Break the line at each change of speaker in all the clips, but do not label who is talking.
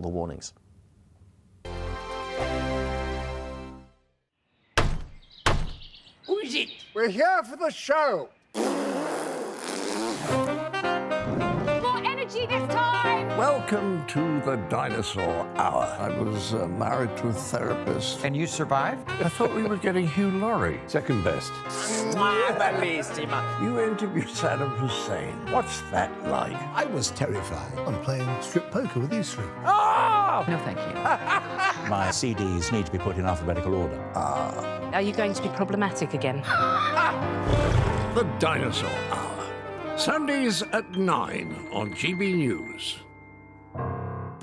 the warnings.
Who is it?
We're here for the show.
More energy this time!
Welcome to the Dinosaur Hour. I was married to a therapist.
And you survived?
I thought we were getting Hugh Laurie.
Second best.
You interviewed Saddam Hussein. What's that like?
I was terrified. I'm playing strip poker with these three.
Oh! No, thank you.
My CDs need to be put in alphabetical order.
Are you going to be problematic again?
The Dinosaur Hour. Sundays at 9 on GB News.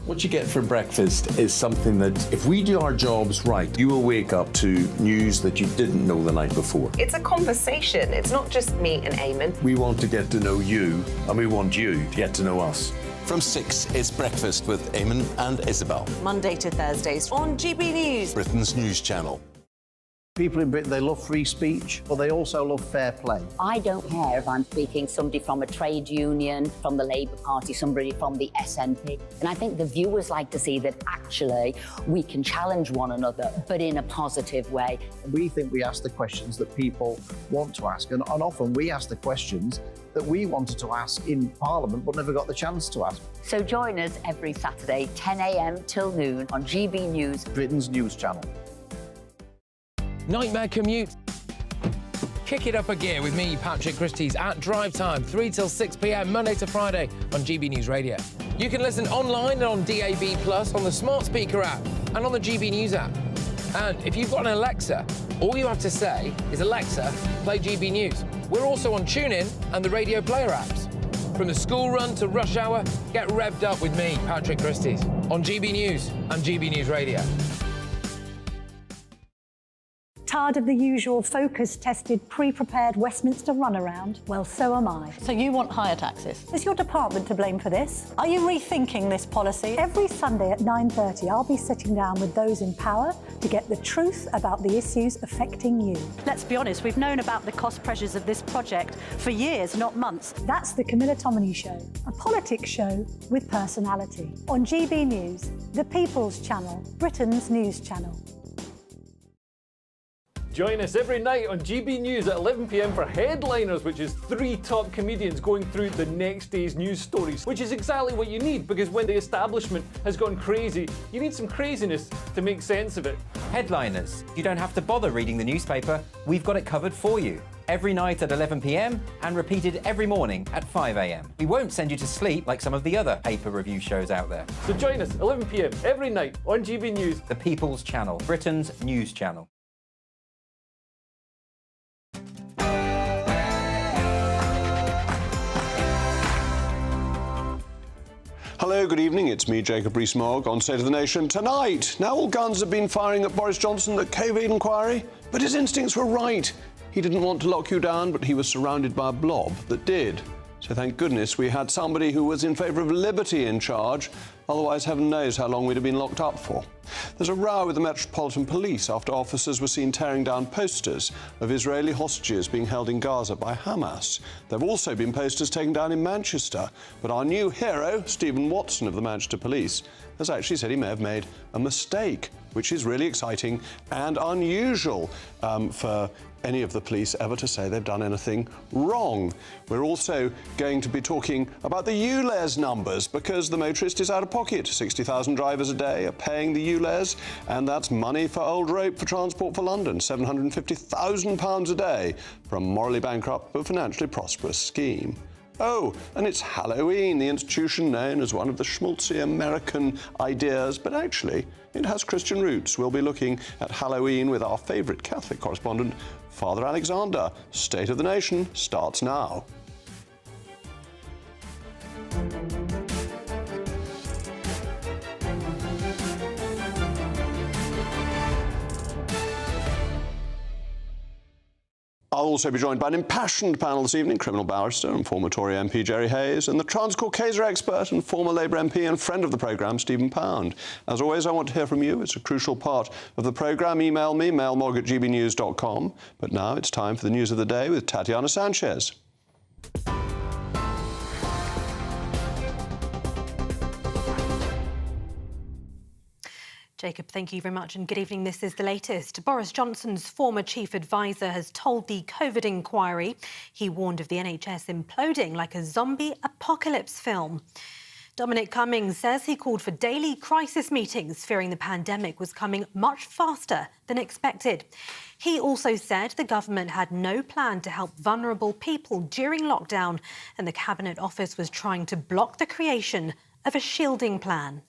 What you get for breakfast is something that, if we do our jobs right, you will wake up to news that you didn't know the night before.
It's a conversation. It's not just me and Eamon.
We want to get to know you, and we want you to get to know us.
From 6, it's Breakfast with Eamon and Isabel.
Monday to Thursdays on GB News.
Britain's news channel.
People in Britain, they love free speech, but they also love fair play.
I don't care if I'm speaking somebody from a trade union, from the Labour Party, somebody from the SNP. And I think the viewers like to see that actually we can challenge one another, but in a positive way.
We think we ask the questions that people want to ask, and often we ask the questions that we wanted to ask in Parliament but never got the chance to ask.
So join us every Saturday, 10 a.m. till noon on GB News,
Britain's news channel.
Nightmare commute. Kick it up a gear with me, Patrick Christie's, at drive time, 3 till 6 p.m, Monday to Friday on GB News Radio. You can listen online and on DAB+, on the smart speaker app, and on the GB News app. And if you've got an Alexa, all you have to say is, Alexa, play GB News. We're also on TuneIn and the Radio Player apps. From the school run to rush hour, get revved up with me, Patrick Christie's, on GB News and GB News Radio.
Tired of the usual focus-tested, pre-prepared Westminster runaround? Well, so am I.
So you want higher taxes?
Is your department to blame for this? Are you rethinking this policy? Every Sunday at 9:30, I'll be sitting down with those in power to get the truth about the issues affecting you.
Let's be honest, we've known about the cost pressures of this project for years, not months.
That's the Camilla Tominey Show, a politics show with personality. On GB News, the People's Channel, Britain's news channel.
Join us every night on GB News at 11 p.m. for Headliners, which is 3 top comedians going through the next day's news stories, which is exactly what you need, because when the establishment has gone crazy, you need some craziness to make sense of it.
Headliners. You don't have to bother reading the newspaper. We've got it covered for you. Every night at 11 p.m. and repeated every morning at 5 a.m. We won't send you to sleep like some of the other paper review shows out there.
So join us 11 p.m. every night on GB News.
The People's Channel, Britain's news channel.
Hello, good evening. It's me, Jacob Rees-Mogg, on State of the Nation. Tonight, now all guns have been firing at Boris Johnson at COVID inquiry, but his instincts were right. He didn't want to lock you down, but he was surrounded by a blob that did. So thank goodness we had somebody who was in favour of liberty in charge. Otherwise, heaven knows how long we'd have been locked up for. There's a row with the Metropolitan Police after officers were seen tearing down posters of Israeli hostages being held in Gaza by Hamas. There have also been posters taken down in Manchester, but our new hero, Stephen Watson of the Manchester Police, has actually said he may have made a mistake, which is really exciting and unusual for any of the police ever to say they've done anything wrong. We're also going to be talking about the ULEZ numbers, because the motorist is out of pocket. 60,000 drivers a day are paying the ULEZ, and that's money for old rope for Transport for London, £750,000 a day for a morally bankrupt but financially prosperous scheme. Oh, and it's Halloween, the institution known as one of the schmaltzy American ideas, but actually it has Christian roots. We'll be looking at Halloween with our favourite Catholic correspondent, Father Alexander. State of the Nation starts now. I'll also be joined by an impassioned panel this evening, criminal barrister and former Tory MP Jerry Hayes, and the Transcaucasia expert and former Labour MP and friend of the programme, Stephen Pound. As always, I want to hear from you. It's a crucial part of the programme. Email me, mailmog@gbnews.com. But now it's time for the news of the day with Tatiana Sanchez.
Jacob, thank you very much and good evening. This is the latest. Boris Johnson's former chief advisor has told the COVID inquiry he warned of the NHS imploding like a zombie apocalypse film. Dominic Cummings says he called for daily crisis meetings, fearing the pandemic was coming much faster than expected. He also said the government had no plan to help vulnerable people during lockdown, and the Cabinet Office was trying to block the creation of a shielding plan.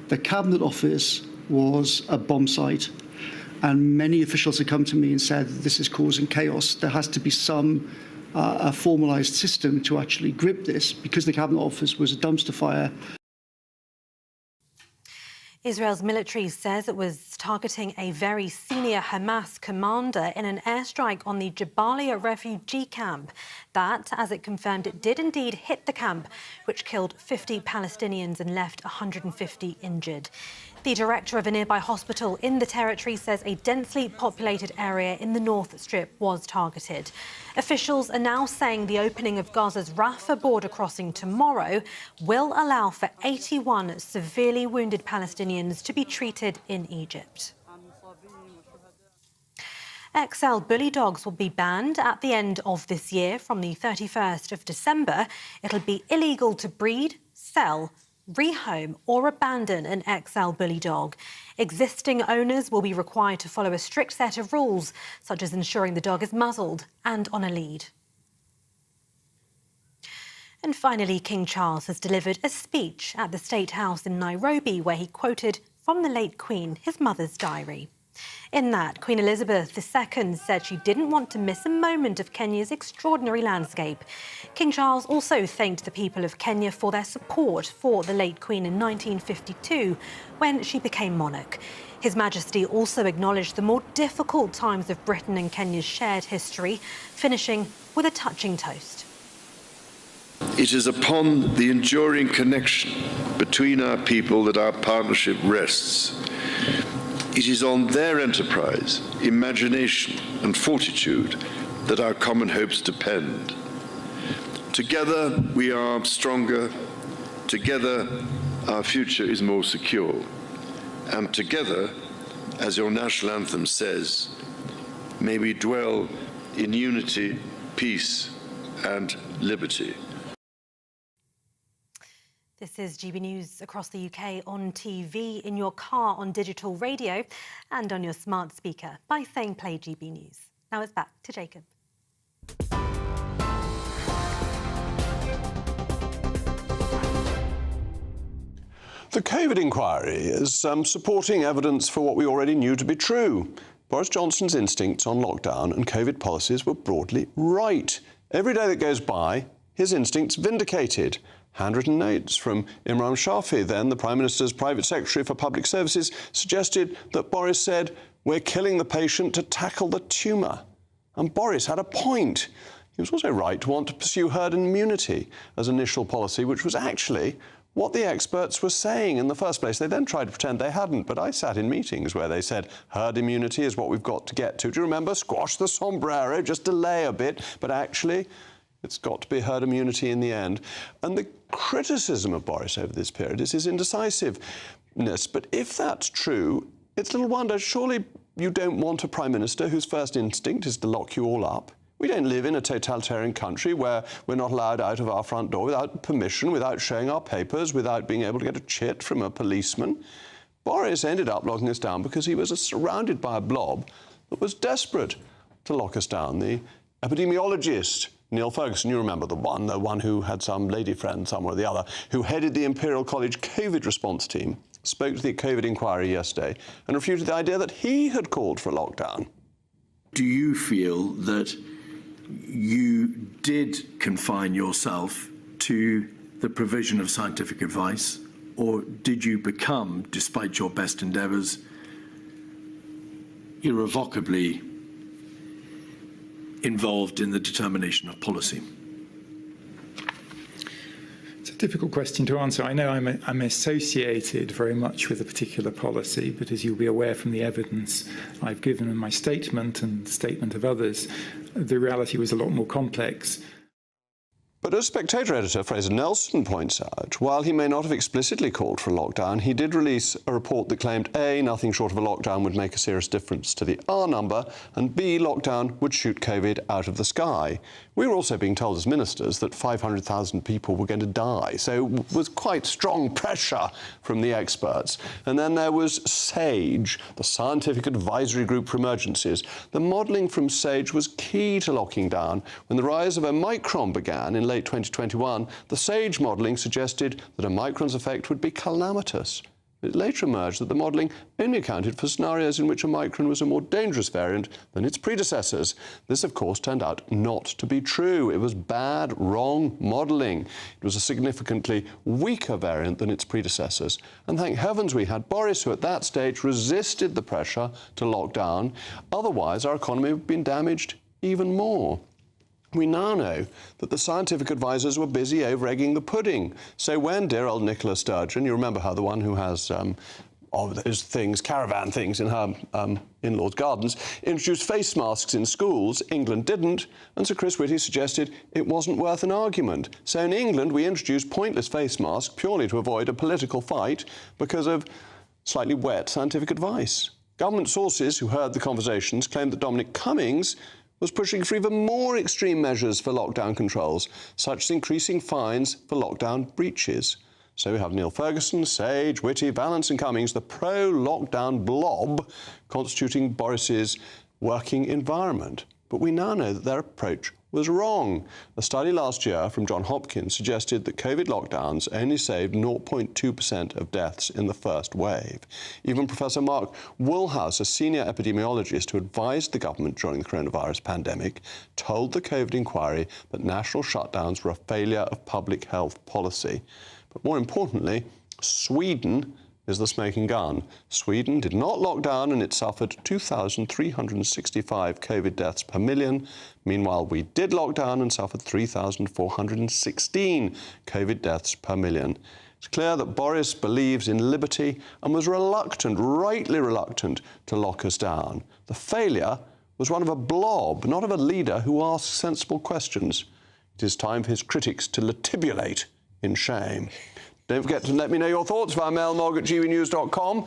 The Cabinet Office was a bomb site, and many officials have come to me and said this is causing chaos. There has to be some a formalised system to actually grip this, because the Cabinet Office was a dumpster fire.
Israel's military says it was targeting a very senior Hamas commander in an airstrike on the Jabalia refugee camp. That, as it confirmed, it did indeed hit the camp, which killed 50 Palestinians and left 150 injured. The director of a nearby hospital in the territory says a densely populated area in the North Strip was targeted. Officials are now saying the opening of Gaza's Rafah border crossing tomorrow will allow for 81 severely wounded Palestinians to be treated in Egypt. XL bully dogs will be banned at the end of this year. From the 31st of December, it'll be illegal to breed, sell, rehome or abandon an XL bully dog. Existing owners will be required to follow a strict set of rules, such as ensuring the dog is muzzled and on a lead. And finally, King Charles has delivered a speech at the State House in Nairobi where he quoted from the late Queen, his mother's diary. In that, Queen Elizabeth II said she didn't want to miss a moment of Kenya's extraordinary landscape. King Charles also thanked the people of Kenya for their support for the late Queen in 1952, when she became monarch. His Majesty also acknowledged the more difficult times of Britain and Kenya's shared history, finishing with a touching toast.
It is upon the enduring connection between our people that our partnership rests. It is on their enterprise, imagination and fortitude that our common hopes depend. Together we are stronger, together our future is more secure, and together, as your national anthem says, may we dwell in unity, peace and liberty.
This is GB News across the UK on TV, in your car, on digital radio and on your smart speaker by saying play GB News. Now it's back to Jacob.
The COVID inquiry is supporting evidence for what we already knew to be true. Boris Johnson's instincts on lockdown and COVID policies were broadly right. Every day that goes by, his instincts vindicated. Handwritten notes from Imran Shafi, then the Prime Minister's private secretary for public services, suggested that Boris said, "We're killing the patient to tackle the tumour." And Boris had a point. He was also right to want to pursue herd immunity as initial policy, which was actually what the experts were saying in the first place. They then tried to pretend they hadn't, but I sat in meetings where they said herd immunity is what we've got to get to. Do you remember? Squash the sombrero, just delay a bit, but actually it's got to be herd immunity in the end. And the criticism of Boris over this period is his indecisiveness. But if that's true, it's little wonder, surely you don't want a Prime Minister whose first instinct is to lock you all up. We don't live in a totalitarian country where we're not allowed out of our front door without permission, without showing our papers, without being able to get a chit from a policeman. Boris ended up locking us down because he was surrounded by a blob that was desperate to lock us down. The epidemiologist, Neil Ferguson, you remember the one who had some lady friend somewhere or the other, who headed the Imperial College COVID response team, spoke to the COVID inquiry yesterday and refuted the idea that he had called for a lockdown.
Do you feel that you did confine yourself to the provision of scientific advice, or did you become, despite your best endeavours, irrevocably involved in the determination of policy?
It's a difficult question to answer. I know I'm associated very much with a particular policy, but as you'll be aware from the evidence I've given in my statement and the statement of others, the reality was a lot more complex.
But as Spectator editor Fraser Nelson points out, while he may not have explicitly called for a lockdown, he did release a report that claimed A, nothing short of a lockdown would make a serious difference to the R number, and B, lockdown would shoot COVID out of the sky. We were also being told as ministers that 500,000 people were going to die, so it was quite strong pressure from the experts. And then there was SAGE, the Scientific Advisory Group for Emergencies. The modelling from SAGE was key to locking down. When the rise of Omicron began in late 2021, the SAGE modelling suggested that Omicron's effect would be calamitous. It later emerged that the modelling only accounted for scenarios in which Omicron was a more dangerous variant than its predecessors. This, of course, turned out not to be true. It was bad, wrong modelling. It was a significantly weaker variant than its predecessors. And thank heavens we had Boris, who at that stage resisted the pressure to lock down. Otherwise, our economy would have been damaged even more. We now know that the scientific advisors were busy over-egging the pudding. So when dear old Nicola Sturgeon, you remember her, the one who has those things, caravan things in her in-laws' gardens, introduced face masks in schools, England didn't, and Sir Chris Whitty suggested it wasn't worth an argument. So in England, we introduced pointless face masks purely to avoid a political fight because of slightly wet scientific advice. Government sources who heard the conversations claimed that Dominic Cummings was pushing for even more extreme measures for lockdown controls, such as increasing fines for lockdown breaches. So we have Neil Ferguson, Sage, Whitty, Vallance and Cummings, the pro-lockdown blob, constituting Boris's working environment. But we now know that their approach was wrong. A study last year from Johns Hopkins suggested that COVID lockdowns only saved 0.2% of deaths in the first wave. Even Professor Mark Woolhouse, a senior epidemiologist who advised the government during the coronavirus pandemic, told the COVID inquiry that national shutdowns were a failure of public health policy. But more importantly, Sweden is the smoking gun. Sweden did not lock down and it suffered 2,365 COVID deaths per million. Meanwhile, we did lock down and suffered 3,416 COVID deaths per million. It's clear that Boris believes in liberty and was reluctant, rightly reluctant, to lock us down. The failure was one of a blob, not of a leader who asks sensible questions. It is time for his critics to latibulate in shame. Don't forget to let me know your thoughts via mailmog at gbnews.com.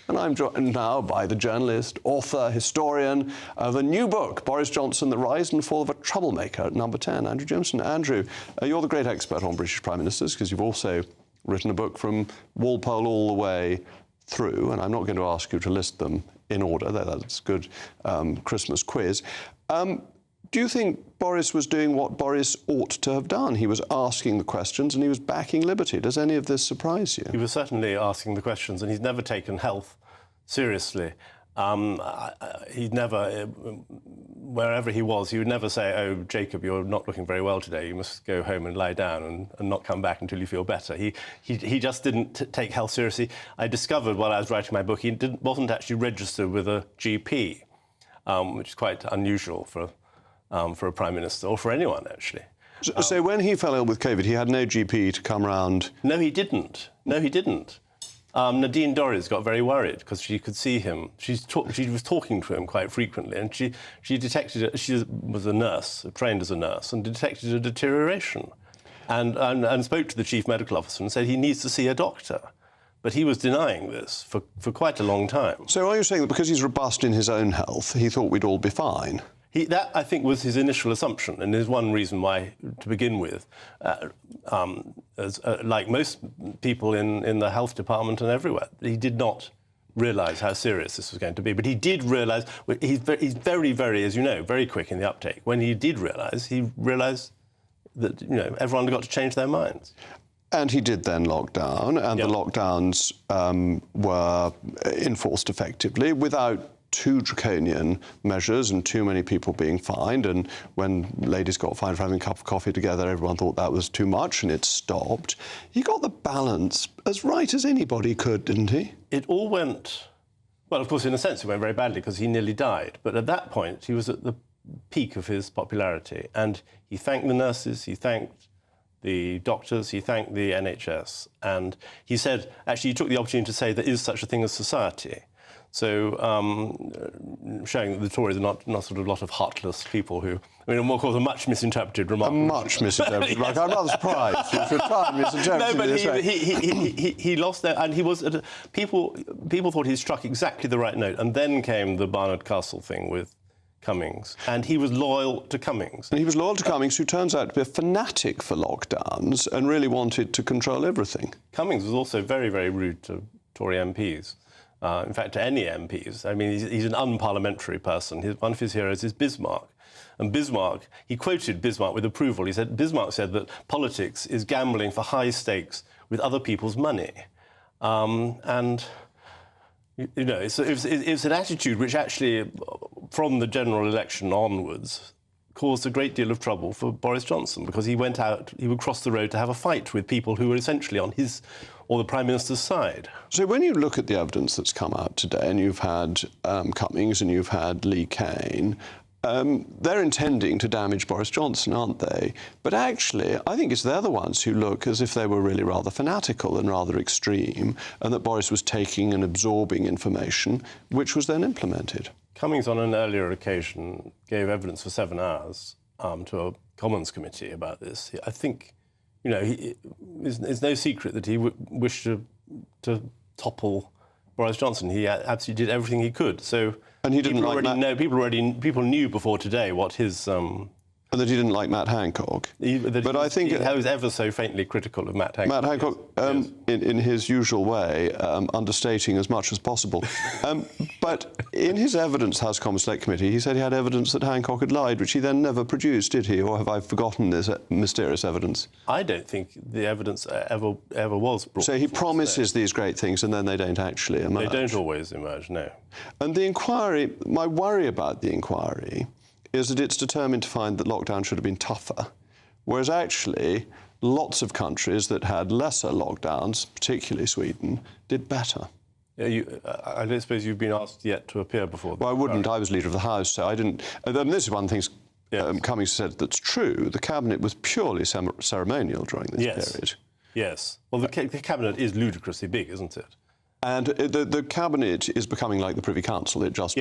And I'm joined now by the journalist, author, historian of a new book, Boris Johnson, The Rise and Fall of a Troublemaker, at number 10, Andrew Jimson. Andrew, you're the great expert on British Prime Ministers because you've also written a book from Walpole all the way through, and I'm not going to ask you to list them in order. That's a good Christmas quiz. Do you think Boris was doing what Boris ought to have done? He was asking the questions and he was backing liberty. Does any of this surprise you?
He was certainly asking the questions, and he's never taken health seriously. He'd never, wherever he was, he would never say, oh, Jacob, you're not looking very well today. You must go home and lie down and not come back until you feel better. He just didn't take health seriously. I discovered while I was writing my book, he wasn't actually registered with a GP, which is quite unusual for a Prime Minister, or for anyone, actually.
So when he fell ill with COVID, he had no GP to come round?
No, he didn't. Nadine Dorries got very worried because she could see him. She was talking to him quite frequently, and she detected, she was a nurse, trained as a nurse, and detected a deterioration, and spoke to the chief medical officer and said he needs to see a doctor. But he was denying this for quite a long time.
So are you saying that because he's robust in his own health, he thought we'd all be fine?
That, I think, was his initial assumption, and is one reason why, to begin with, like most people in the health department and everywhere, he did not realise how serious this was going to be. But he did realise, he's very, very, as you know, very quick in the uptake. When he did realise, he realised that, everyone had got to change their minds.
And he did then lock down, and the lockdowns were enforced effectively without too draconian measures and too many people being fined. And when ladies got fined for having a cup of coffee together, everyone thought that was too much, and it stopped. He got the balance as right as anybody could, didn't he?
It all went... Well, of course, in a sense, it went very badly because he nearly died. But at that point, he was at the peak of his popularity. And he thanked the nurses, he thanked the doctors, he thanked the NHS. And he said, actually, he took the opportunity to say there is such a thing as society. So showing that the Tories are not sort of a lot of heartless people who, I mean, of course, a much misinterpreted remark.
A much misinterpreted remark. I'm rather surprised you should try and misinterpret
No, but
it.
he lost there, and he was people thought he struck exactly the right note, and then came the Barnard Castle thing with Cummings, and he was loyal to Cummings.
And he was loyal to Cummings, who turns out to be a fanatic for lockdowns and really wanted to control everything.
Cummings was also very, very rude to Tory MPs. In fact, to any MPs. I mean, he's an unparliamentary person. One of his heroes is Bismarck. And Bismarck, he quoted Bismarck with approval. He said, Bismarck said that politics is gambling for high stakes with other people's money. And, you know, it's an attitude which actually, from the general election onwards, caused a great deal of trouble for Boris Johnson, because he went out, he would cross the road to have a fight with people who were essentially on his or the Prime Minister's side.
So when you look at the evidence that's come out today, and you've had Cummings and you've had Lee Cain, they're intending to damage Boris Johnson, aren't they? But actually, I think they're the ones who look as if they were really rather fanatical and rather extreme, and that Boris was taking and absorbing information, which was then implemented.
Cummings, on an earlier occasion, gave evidence for 7 hours to a Commons committee about this. I think, you know, it's no secret that he wished to topple Boris Johnson. He absolutely did everything he could. So,
and he didn't
people knew before today what his.
And that he didn't like Matt Hancock.
But I think he was ever so faintly critical of Matt Hancock.
Matt Hancock, in his usual way, understating as much as possible. But in his evidence, House Commons Select Committee, he said he had evidence that Hancock had lied, which he then never produced, did he? Or have I forgotten this mysterious evidence?
I don't think the evidence ever was brought.
So he promises these great things and then they don't actually emerge.
They don't always emerge, no.
And the inquiry, my worry about the inquiry is that it's determined to find that lockdown should have been tougher, whereas actually lots of countries that had lesser lockdowns, particularly Sweden, did better.
Yeah, I don't suppose you've been asked yet to appear before.
Well, I wouldn't. I was Leader of the House, so I didn't. This is one of the things Cummings said that's true. The Cabinet was purely ceremonial during this period.
Yes. Well, the Cabinet is ludicrously big, isn't it?
And the Cabinet is becoming like the Privy Council. It just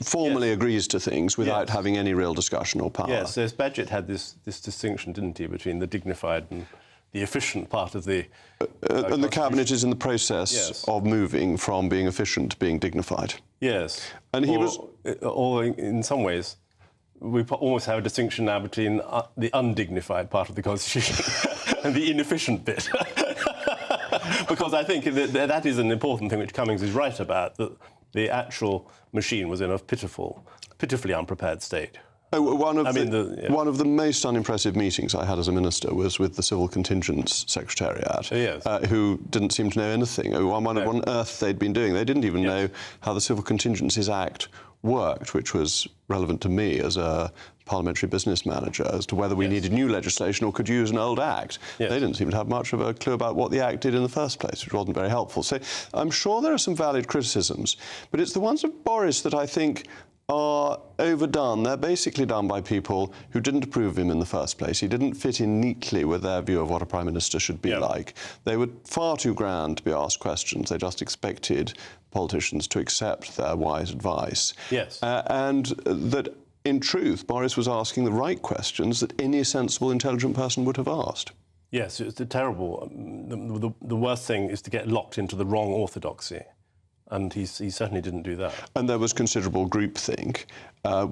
formally agrees to things without having any real discussion or power.
Yes, so Badgett had this distinction, didn't he, between the dignified and the efficient part of the...
and the Cabinet is in the process of moving from being efficient to being dignified.
Yes.
And he was...
Or in some ways, we almost have a distinction now between the undignified part of the Constitution and the inefficient bit. Because I think that is an important thing which Cummings is right about, that the actual machine was in a pitifully unprepared state.
One of the most unimpressive meetings I had as a minister was with the Civil Contingents Secretariat, who didn't seem to know anything. I wondered what on earth they'd been doing. They didn't even know how the Civil Contingencies Act worked, which was relevant to me as a parliamentary business manager, as to whether we needed new legislation or could use an old act. They didn't seem to have much of a clue about what the act did in the first place, which wasn't very helpful. So I'm sure there are some valid criticisms, but it's the ones of Boris that I think are overdone. They're basically done by people who didn't approve of him in the first place. He didn't fit in neatly with their view of what a Prime Minister should be like. They were far too grand to be asked questions. They just expected politicians to accept their wise advice.
Yes.
And that, in truth, Boris was asking the right questions that any sensible, intelligent person would have asked.
Yes, it's terrible. The worst thing is to get locked into the wrong orthodoxy. And he certainly didn't do that.
And there was considerable groupthink,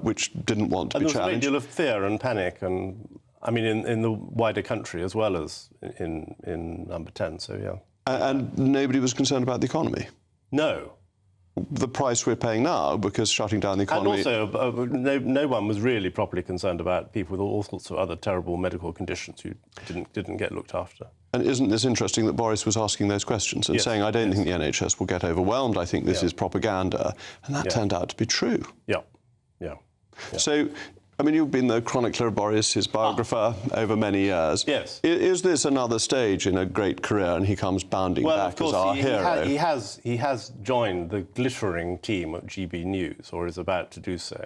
which didn't want to be challenged.
And there was a great deal of fear and panic, and I mean, in the wider country as well as in Number 10. So yeah.
And nobody was concerned about the economy.
No.
The price we're paying now, because shutting down the economy...
And also, no one was really properly concerned about people with all sorts of other terrible medical conditions who didn't get looked after.
And isn't this interesting that Boris was asking those questions and saying, I don't think the NHS will get overwhelmed, I think this is propaganda, and that turned out to be true.
Yeah.
So, I mean, you've been the chronicler of Boris, his biographer, over many years.
Yes.
Is this another stage in a great career, and he comes bounding back as our hero?
He has joined the glittering team at GBNews, or is about to do so.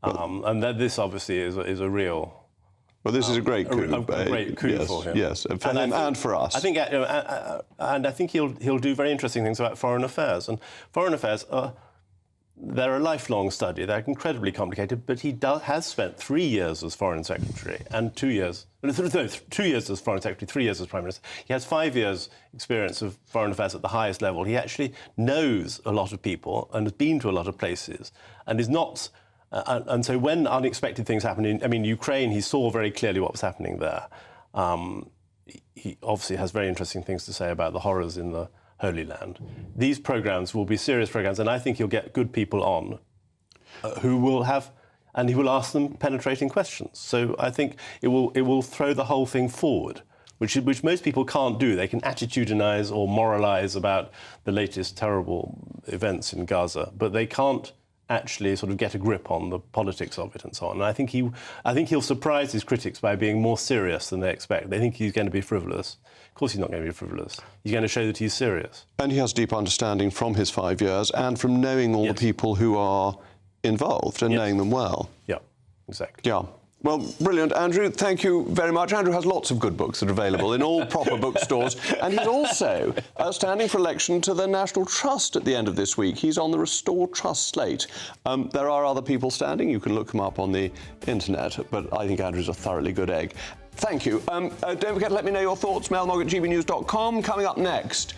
And this obviously is a real
Well, this is a great coup.
A great coup
yes,
for him.
Yes, for him and for us.
I think, and I think he'll do very interesting things about foreign affairs. And foreign affairs they're a lifelong study. They're incredibly complicated. But he has spent 3 years as Foreign Secretary and 2 years. No, 2 years as Foreign Secretary, 3 years as Prime Minister. He has 5 years' experience of foreign affairs at the highest level. He actually knows a lot of people and has been to a lot of places and is not. And so when unexpected things happen in, Ukraine, he saw very clearly what was happening there. He obviously has very interesting things to say about the horrors in the Holy Land. These programmes will be serious programmes, and I think he'll get good people on who will have, and he will ask them penetrating questions. So I think it will throw the whole thing forward, which most people can't do. They can attitudinise or moralise about the latest terrible events in Gaza, but they can't actually sort of get a grip on the politics of it and so on. And I think he'll surprise his critics by being more serious than they expect. They think he's going to be frivolous. Of course he's not going to be frivolous. He's going to show that he's serious.
And he has deep understanding from his 5 years and from knowing all the people who are involved and knowing them well.
Yeah, exactly.
Yeah. Well, brilliant, Andrew. Thank you very much. Andrew has lots of good books that are available in all proper bookstores. And he's also standing for election to the National Trust at the end of this week. He's on the Restore Trust slate. There are other people standing. You can look them up on the internet. But I think Andrew's a thoroughly good egg. Thank you. Don't forget to let me know your thoughts. mailmog@gbnews.com. Coming up next,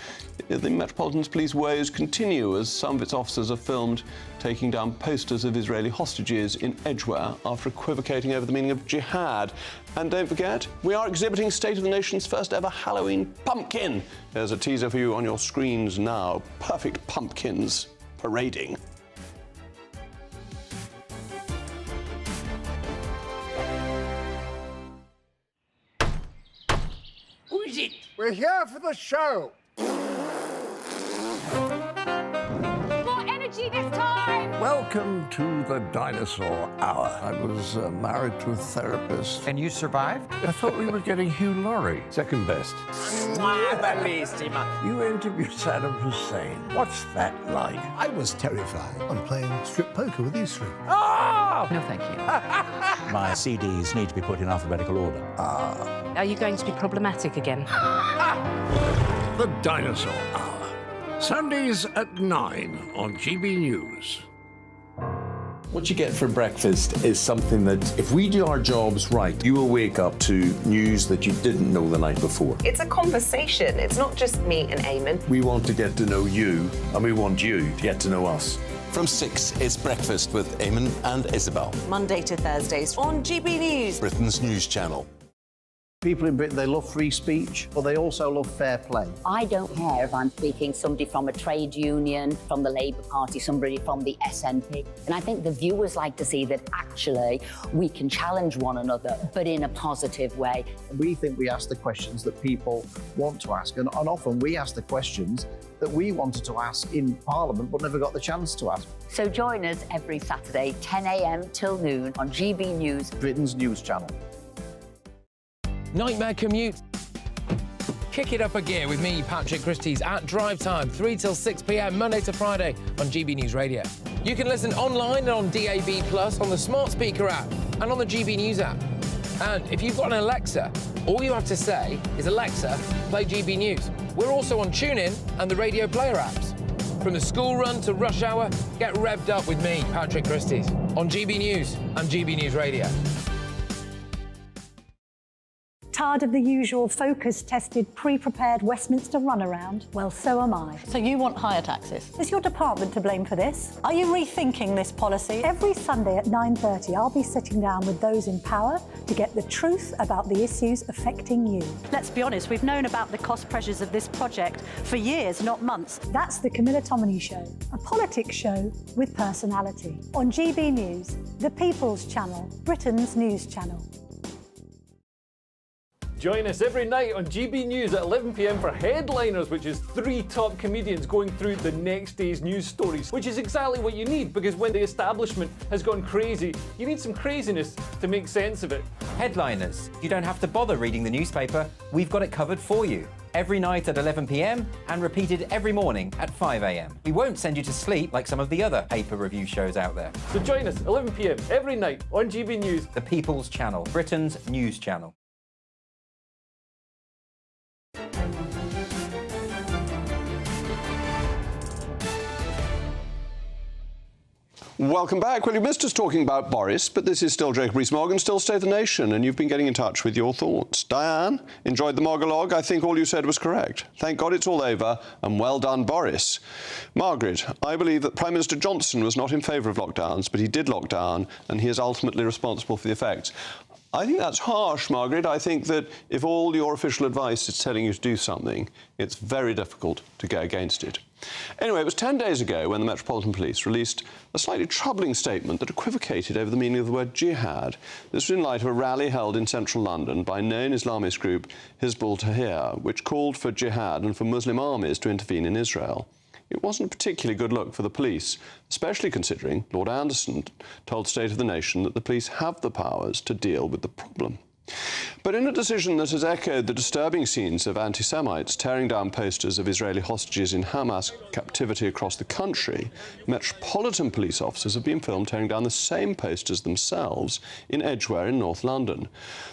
the Metropolitan Police woes continue as some of its officers are filmed taking down posters of Israeli hostages in Edgware after equivocating over the meaning of jihad. And don't forget, we are exhibiting State of the Nation's first ever Halloween pumpkin. There's a teaser for you on your screens now. Perfect pumpkins parading.
Who is it? We're here for the show.
More energy this time!
Welcome to the dinosaur hour. I was married to a therapist.
And you survived?
I thought we were getting Hugh Laurie.
Second best.
You interviewed Saddam Hussein. What's that like?
I was terrified. I'm playing strip poker with these three.
Oh!
No, thank you. My CDs need to be put in alphabetical order.
Are you going to be problematic again?
The Dinosaur Hour. Sundays at 9 on GB News.
What you get for breakfast is something that, if we do our jobs right, you will wake up to news that you didn't know the night before.
It's a conversation. It's not just me and Eamon.
We want to get to know you, and we want you to get to know us.
From 6, it's Breakfast with Eamon and Isabel.
Monday to Thursdays on GB News,
Britain's news channel.
People in Britain, they love free speech, but they also love fair play.
I don't care if I'm speaking somebody from a trade union, from the Labour Party, somebody from the SNP. And I think the viewers like to see that actually we can challenge one another, but in a positive way.
We think we ask the questions that people want to ask, and often we ask the questions that we wanted to ask in Parliament but never got the chance to ask.
So join us every Saturday, 10 a.m. till noon on GB News,
Britain's news channel.
Nightmare commute. Kick it up a gear with me, Patrick Christie's at Drive Time, 3 till 6 p.m, Monday to Friday on GB News Radio. You can listen online and on DAB+, on the smart speaker app and on the GB News app. And if you've got an Alexa, all you have to say is, Alexa, play GB News. We're also on TuneIn and the Radio Player apps. From the school run to rush hour, get revved up with me, Patrick Christie's, on GB News and GB News Radio.
Tired of the usual focus-tested, pre-prepared Westminster runaround? Well, so am I.
So you want higher taxes?
Is your department to blame for this? Are you rethinking this policy? Every Sunday at 9:30, I'll be sitting down with those in power to get the truth about the issues affecting you.
Let's be honest, we've known about the cost pressures of this project for years, not months.
That's the Camilla Tominey Show, a politics show with personality. On GB News, the People's Channel, Britain's news channel.
Join us every night on GB News at 11 p.m. for Headliners, which is 3 top comedians going through the next day's news stories, which is exactly what you need, because when the establishment has gone crazy, you need some craziness to make sense of it.
Headliners. You don't have to bother reading the newspaper. We've got it covered for you.
every night at 11 p.m. and repeated every morning at 5 a.m. We won't send you to sleep like some of the other paper review shows out there.
So join us 11 p.m. every night on GB News.
The People's Channel, Britain's news channel.
Welcome back. Well, you missed us talking about Boris, but this is still Jacob Rees-Mogg and still State of the Nation, and you've been getting in touch with your thoughts. Diane, enjoyed the monologue. I think all you said was correct. Thank God it's all over, and well done, Boris. Margaret, I believe that Prime Minister Johnson was not in favour of lockdowns, but he did lock down, and he is ultimately responsible for the effects. I think that's harsh, Margaret. I think that if all your official advice is telling you to do something, it's very difficult to go against it. Anyway, it was 10 days ago when the Metropolitan Police released a slightly troubling statement that equivocated over the meaning of the word jihad. This was in light of a rally held in central London by known Islamist group Hizb ut-Tahrir, which called for jihad and for Muslim armies to intervene in Israel. It wasn't a particularly good look for the police, especially considering Lord Anderson told State of the Nation that the police have the powers to deal with the problem. But in a decision that has echoed the disturbing scenes of anti-Semites tearing down posters of Israeli hostages in Hamas captivity across the country, Metropolitan Police officers have been filmed tearing down the same posters themselves in Edgware in North London.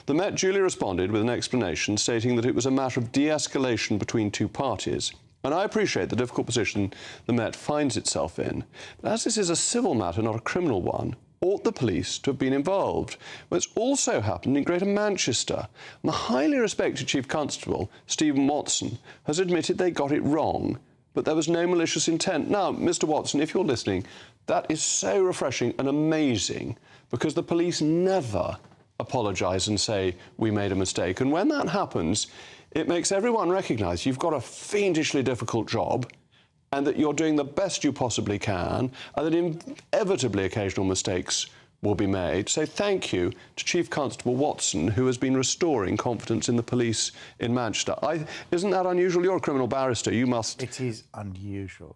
The Met duly responded with an explanation stating that it was a matter of de-escalation between two parties. And I appreciate the difficult position the Met finds itself in. But as this is a civil matter, not a criminal one, ought the police to have been involved? Well, it's also happened in Greater Manchester. And the highly respected Chief Constable, Stephen Watson, has admitted they got it wrong, but there was no malicious intent. Now, Mr. Watson, if you're listening, that is so refreshing and amazing, because the police never apologise and say, we made a mistake. And when that happens, it makes everyone recognise you've got a fiendishly difficult job and that you're doing the best you possibly can, and that inevitably occasional mistakes will be made. So thank you to Chief Constable Watson, who has been restoring confidence in the police in Manchester. Isn't that unusual? You're a criminal barrister. You must...
It is unusual.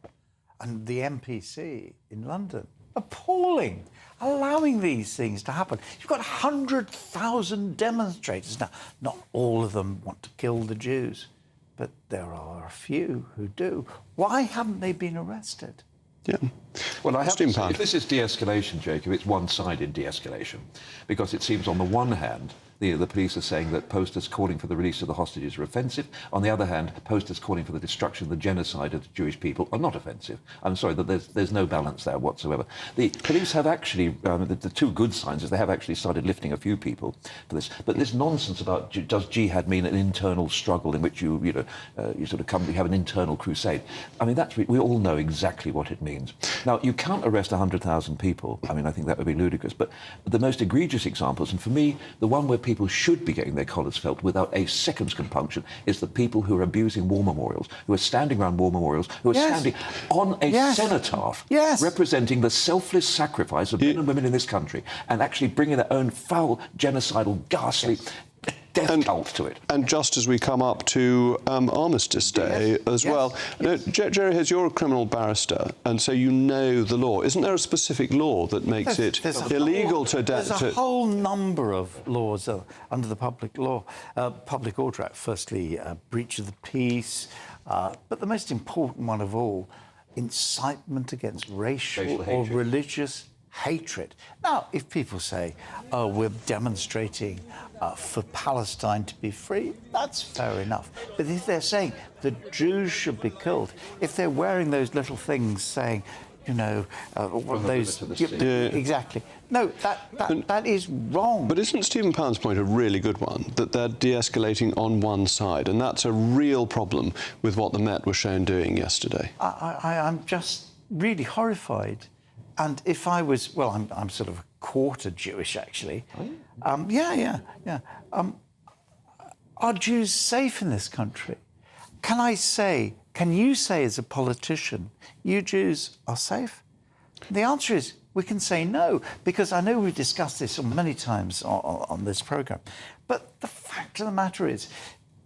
And the MPC in London, appalling, allowing these things to happen. You've got 100,000 demonstrators. Now, not all of them want to kill the Jews, but there are a few who do. Why haven't they been arrested?
Yeah.
Well, I have to say, if this is de-escalation, Jacob, it's one-sided de-escalation, because it seems on the one hand, the police are saying that posters calling for the release of the hostages are offensive. On the other hand, posters calling for the destruction, the genocide of the Jewish people are not offensive. I'm sorry, that there's no balance there whatsoever. The police have actually, the two good signs is they have actually started lifting a few people for this. But this nonsense about does jihad mean an internal struggle in which you sort of you have an internal crusade? I mean, we all know exactly what it means. Now, you can't arrest 100,000 people. I mean, I think that would be ludicrous. But the most egregious examples, and for me, the one where people should be getting their collars felt without a second's compunction, is the people who are abusing war memorials, who are standing around war memorials, who are standing on a cenotaph representing the selfless sacrifice of men and women in this country, and actually bringing their own foul, genocidal, ghastly death cult to it.
And just as we come up to Armistice Day as well. Now, Jerry Hayes, you're a criminal barrister, and so you know the law. Isn't there a specific law that makes it illegal to...
There's a whole number of laws under the Public Law, Public Order Act. Firstly, breach of the peace, but the most important one of all, incitement against racial or religious hatred. Now, if people say, oh, we're demonstrating for Palestine to be free, that's fair enough. But if they're saying the Jews should be killed, if they're wearing those little things saying, you know, exactly. No, that is wrong.
But isn't Stephen Pound's point a really good one, that they're de-escalating on one side, and that's a real problem with what the Met was shown doing yesterday?
I'm just really horrified. And if I was, well, I'm sort of a quarter Jewish, actually. Are Jews safe in this country? Can you say as a politician, you Jews are safe? The answer is, we can say no, because I know we've discussed this many times on this programme. But the fact of the matter is,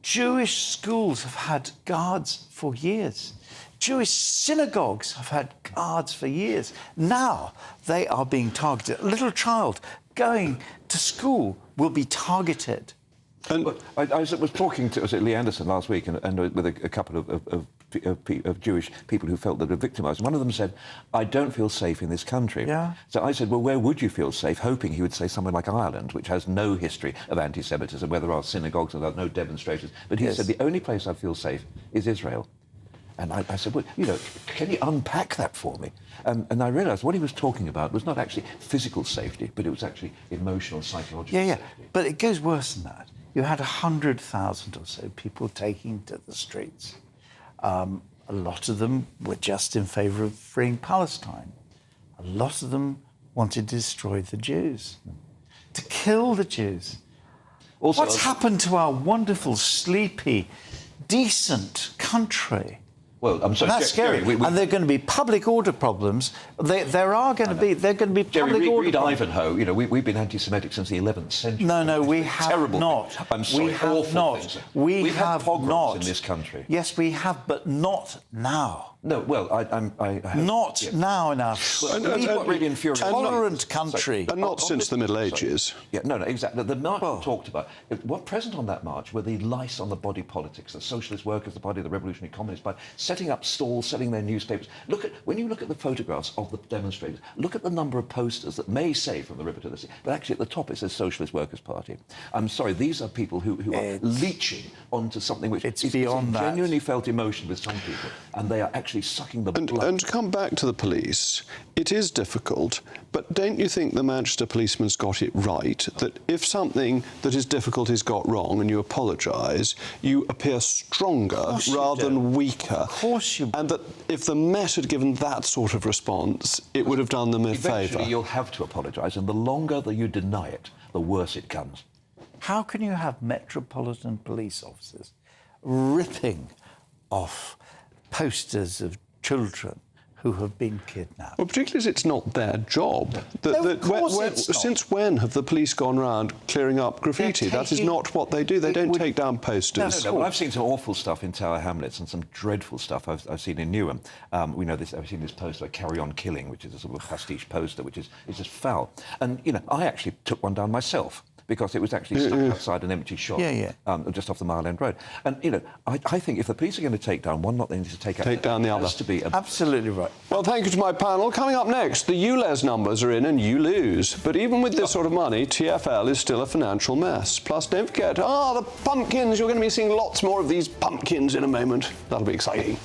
Jewish schools have had guards for years. Jewish synagogues have had guards for years. Now they are being targeted. A little child going to school will be targeted
And I was talking to Lee Anderson last week and with a couple of Jewish people who felt that they were victimised. One of them said, "I don't feel safe in this country."
Yeah.
So I said, "Well, where would you feel safe?" Hoping he would say somewhere like Ireland, which has no history of anti-Semitism, where there are synagogues and there are no demonstrations. But he said, "The only place I feel safe is Israel." And I said, well, you know, can you unpack that for me? And I realised what he was talking about was not actually physical safety, but it was actually emotional, psychological safety.
But it goes worse than that. You had 100,000 or so people taking to the streets. A lot of them were just in favour of freeing Palestine. A lot of them wanted to destroy the Jews, to kill the Jews. Also, what's happened to our wonderful, sleepy, decent country?
Well, I'm sorry,
that's scary.
Jerry,
and there are going to be public order problems. There are going to be public
Jerry,
order
read
problems.
Ivanhoe. You know, we've been anti-Semitic since the 11th century.
No, we have
terrible
not.
I'm sorry,
we have
awful
not.
things.
We've
had
have
pogroms
not
in this country.
Yes, we have, but not now.
No, well,
not now in our
what really infuriates me.
tolerant country.
And not since the Middle Ages.
Yeah, no, exactly. The march you talked about, what present on that march were the lice on the body politics, the Socialist Workers' Party, the Revolutionary Communist Party, setting up stalls, selling their newspapers. When you look at the photographs of the demonstrators, look at the number of posters that may say from the river to the sea, but actually at the top it says Socialist Workers' Party. I'm sorry, these are people who are leeching onto something which is
beyond that.
Genuinely felt emotion with some people, and they are actually sucking the blood.
And to come back to the police, it is difficult, but don't you think the Manchester policeman's got it right, that if something that is difficult is got wrong and you apologise, you appear stronger rather than weaker?
Of course you do.
And that if the Met had given that sort of response, it would have done them a favour.
Eventually you'll have to apologise, and the longer that you deny it, the worse it comes.
How can you have Metropolitan Police officers ripping off posters of children who have been kidnapped?
Well, particularly as it's not their job. Since when have the police gone around clearing up graffiti? That is not what they do. They don't take down posters.
No, I've seen some awful stuff in Tower Hamlets and some dreadful stuff I've seen in Newham. I've seen this poster, Carry On Killing, which is a sort of a pastiche poster, which is just foul. And, you know, I actually took one down myself, because it was actually stuck outside an empty shop just off the Mile End Road. And, you know, I think if the police are going to take down one lot, they need to take down the other. To be
absolutely right.
Well, thank you to my panel. Coming up next, the ULEZ numbers are in and you lose. But even with this sort of money, TfL is still a financial mess. Plus, don't forget, the pumpkins. You're going to be seeing lots more of these pumpkins in a moment. That'll be exciting.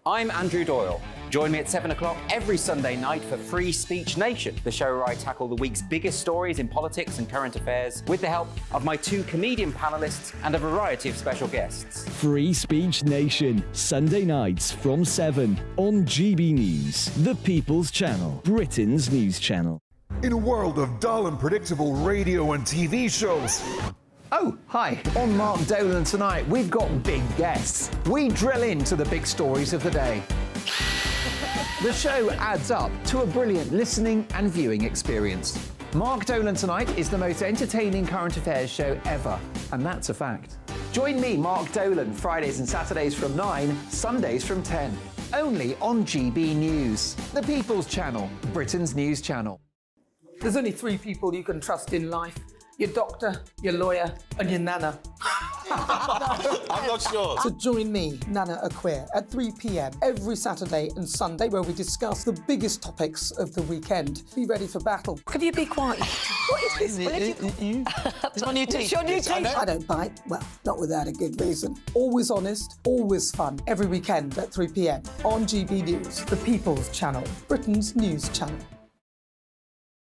I'm Andrew Doyle. Join me at 7 o'clock every Sunday night for Free Speech Nation, the show where I tackle the week's biggest stories in politics and current affairs with the help of my two comedian panellists and a variety of special guests.
Free Speech Nation, Sunday nights from 7 on GB News, the People's Channel, Britain's news channel.
In a world of dull and predictable radio and TV shows.
Oh, hi. On Mark Dolan tonight, we've got big guests. We drill into the big stories of the day. The show adds up to a brilliant listening and viewing experience. Mark Dolan Tonight is the most entertaining current affairs show ever, and that's a fact. Join me, Mark Dolan, Fridays and Saturdays from 9, Sundays from 10. Only on GB News, the People's Channel, Britain's news channel.
There's only 3 people you can trust in life. Your doctor, your lawyer, and your nana.
I'm not sure.
So join me, Nana Aquare, at 3 p.m. every Saturday and Sunday, where we discuss the biggest topics of the weekend. Be ready for battle. Could you be quiet? What is this?
It's my new teeth.
It's your new teeth. I don't bite. Well, not without a good reason. Always honest, always fun. Every weekend at 3 p.m. on GB News, the People's Channel, Britain's news channel.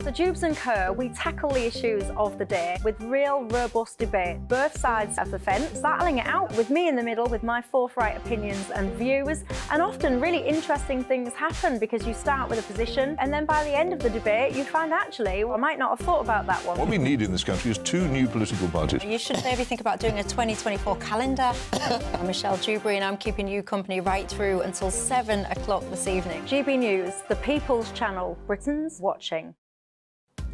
So Jubes and Kerr, we tackle the issues of the day with real, robust debate. Both sides of the fence, battling it out with me in the middle with my forthright opinions and views. And often really interesting things happen because you start with a position and then by the end of the debate you find actually, I might not have thought about that one.
What we need in this country is 2 new political parties.
You should maybe think about doing a 2024 calendar. I'm Michelle Dewberry and I'm keeping you company right through until 7 o'clock this evening.
GB News, the People's Channel, Britain's watching.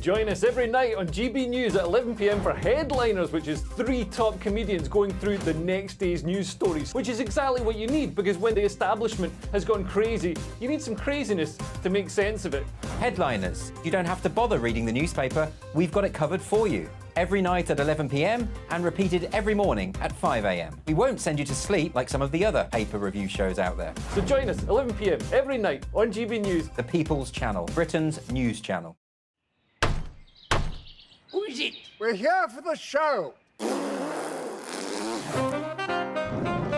Join us every night on GB News at 11 p.m. for Headliners, which is 3 top comedians going through the next day's news stories, which is exactly what you need, because when the establishment has gone crazy, you need some craziness to make sense of it.
Headliners. You don't have to bother reading the newspaper. We've got it covered for you. Every night at 11 p.m. and repeated every morning at 5 a.m. We won't send you to sleep like some of the other paper review shows out there.
So join us 11 p.m. every night on GB News.
The People's Channel, Britain's news channel.
Who is it? We're here for the show.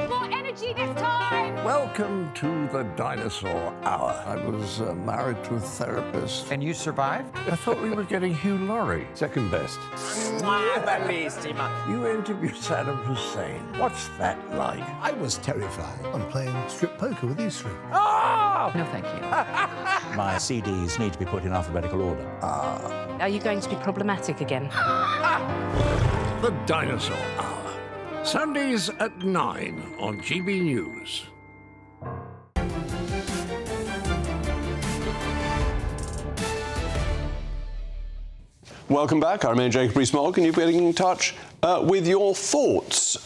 More energy this time!
Welcome to the Dinosaur Hour. I was married to a therapist.
And you survived?
I thought we were getting Hugh Laurie. Second best. You interviewed Saddam Hussein. What's that like?
I was terrified. I'm playing strip poker with these three.
Ah!
No, thank you.
My CDs need to be put in alphabetical order.
Are you going to be problematic again?
The Dinosaur Hour. Sundays at 9 on GB News.
Welcome back. I'm Jacob Rees-Mogg, and you're getting in touch with your thoughts.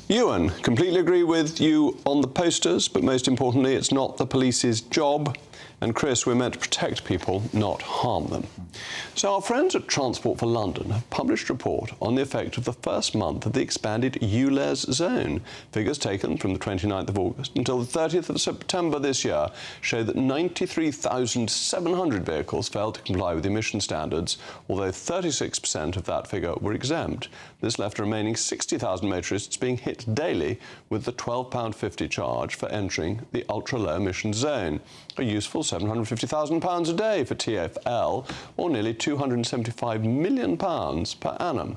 Ewan, completely agree with you on the posters, but most importantly, it's not the police's job. And Chris, we're meant to protect people, not harm them. So our friends at Transport for London have published a report on the effect of the first month of the expanded ULEZ zone. Figures taken from the 29th of August until the 30th of September this year show that 93,700 vehicles failed to comply with emission standards, although 36% of that figure were exempt. This left the remaining 60,000 motorists being hit daily with the £12.50 charge for entering the ultra-low emission zone, a useful £750,000 a day for TfL, or nearly £275 million per annum.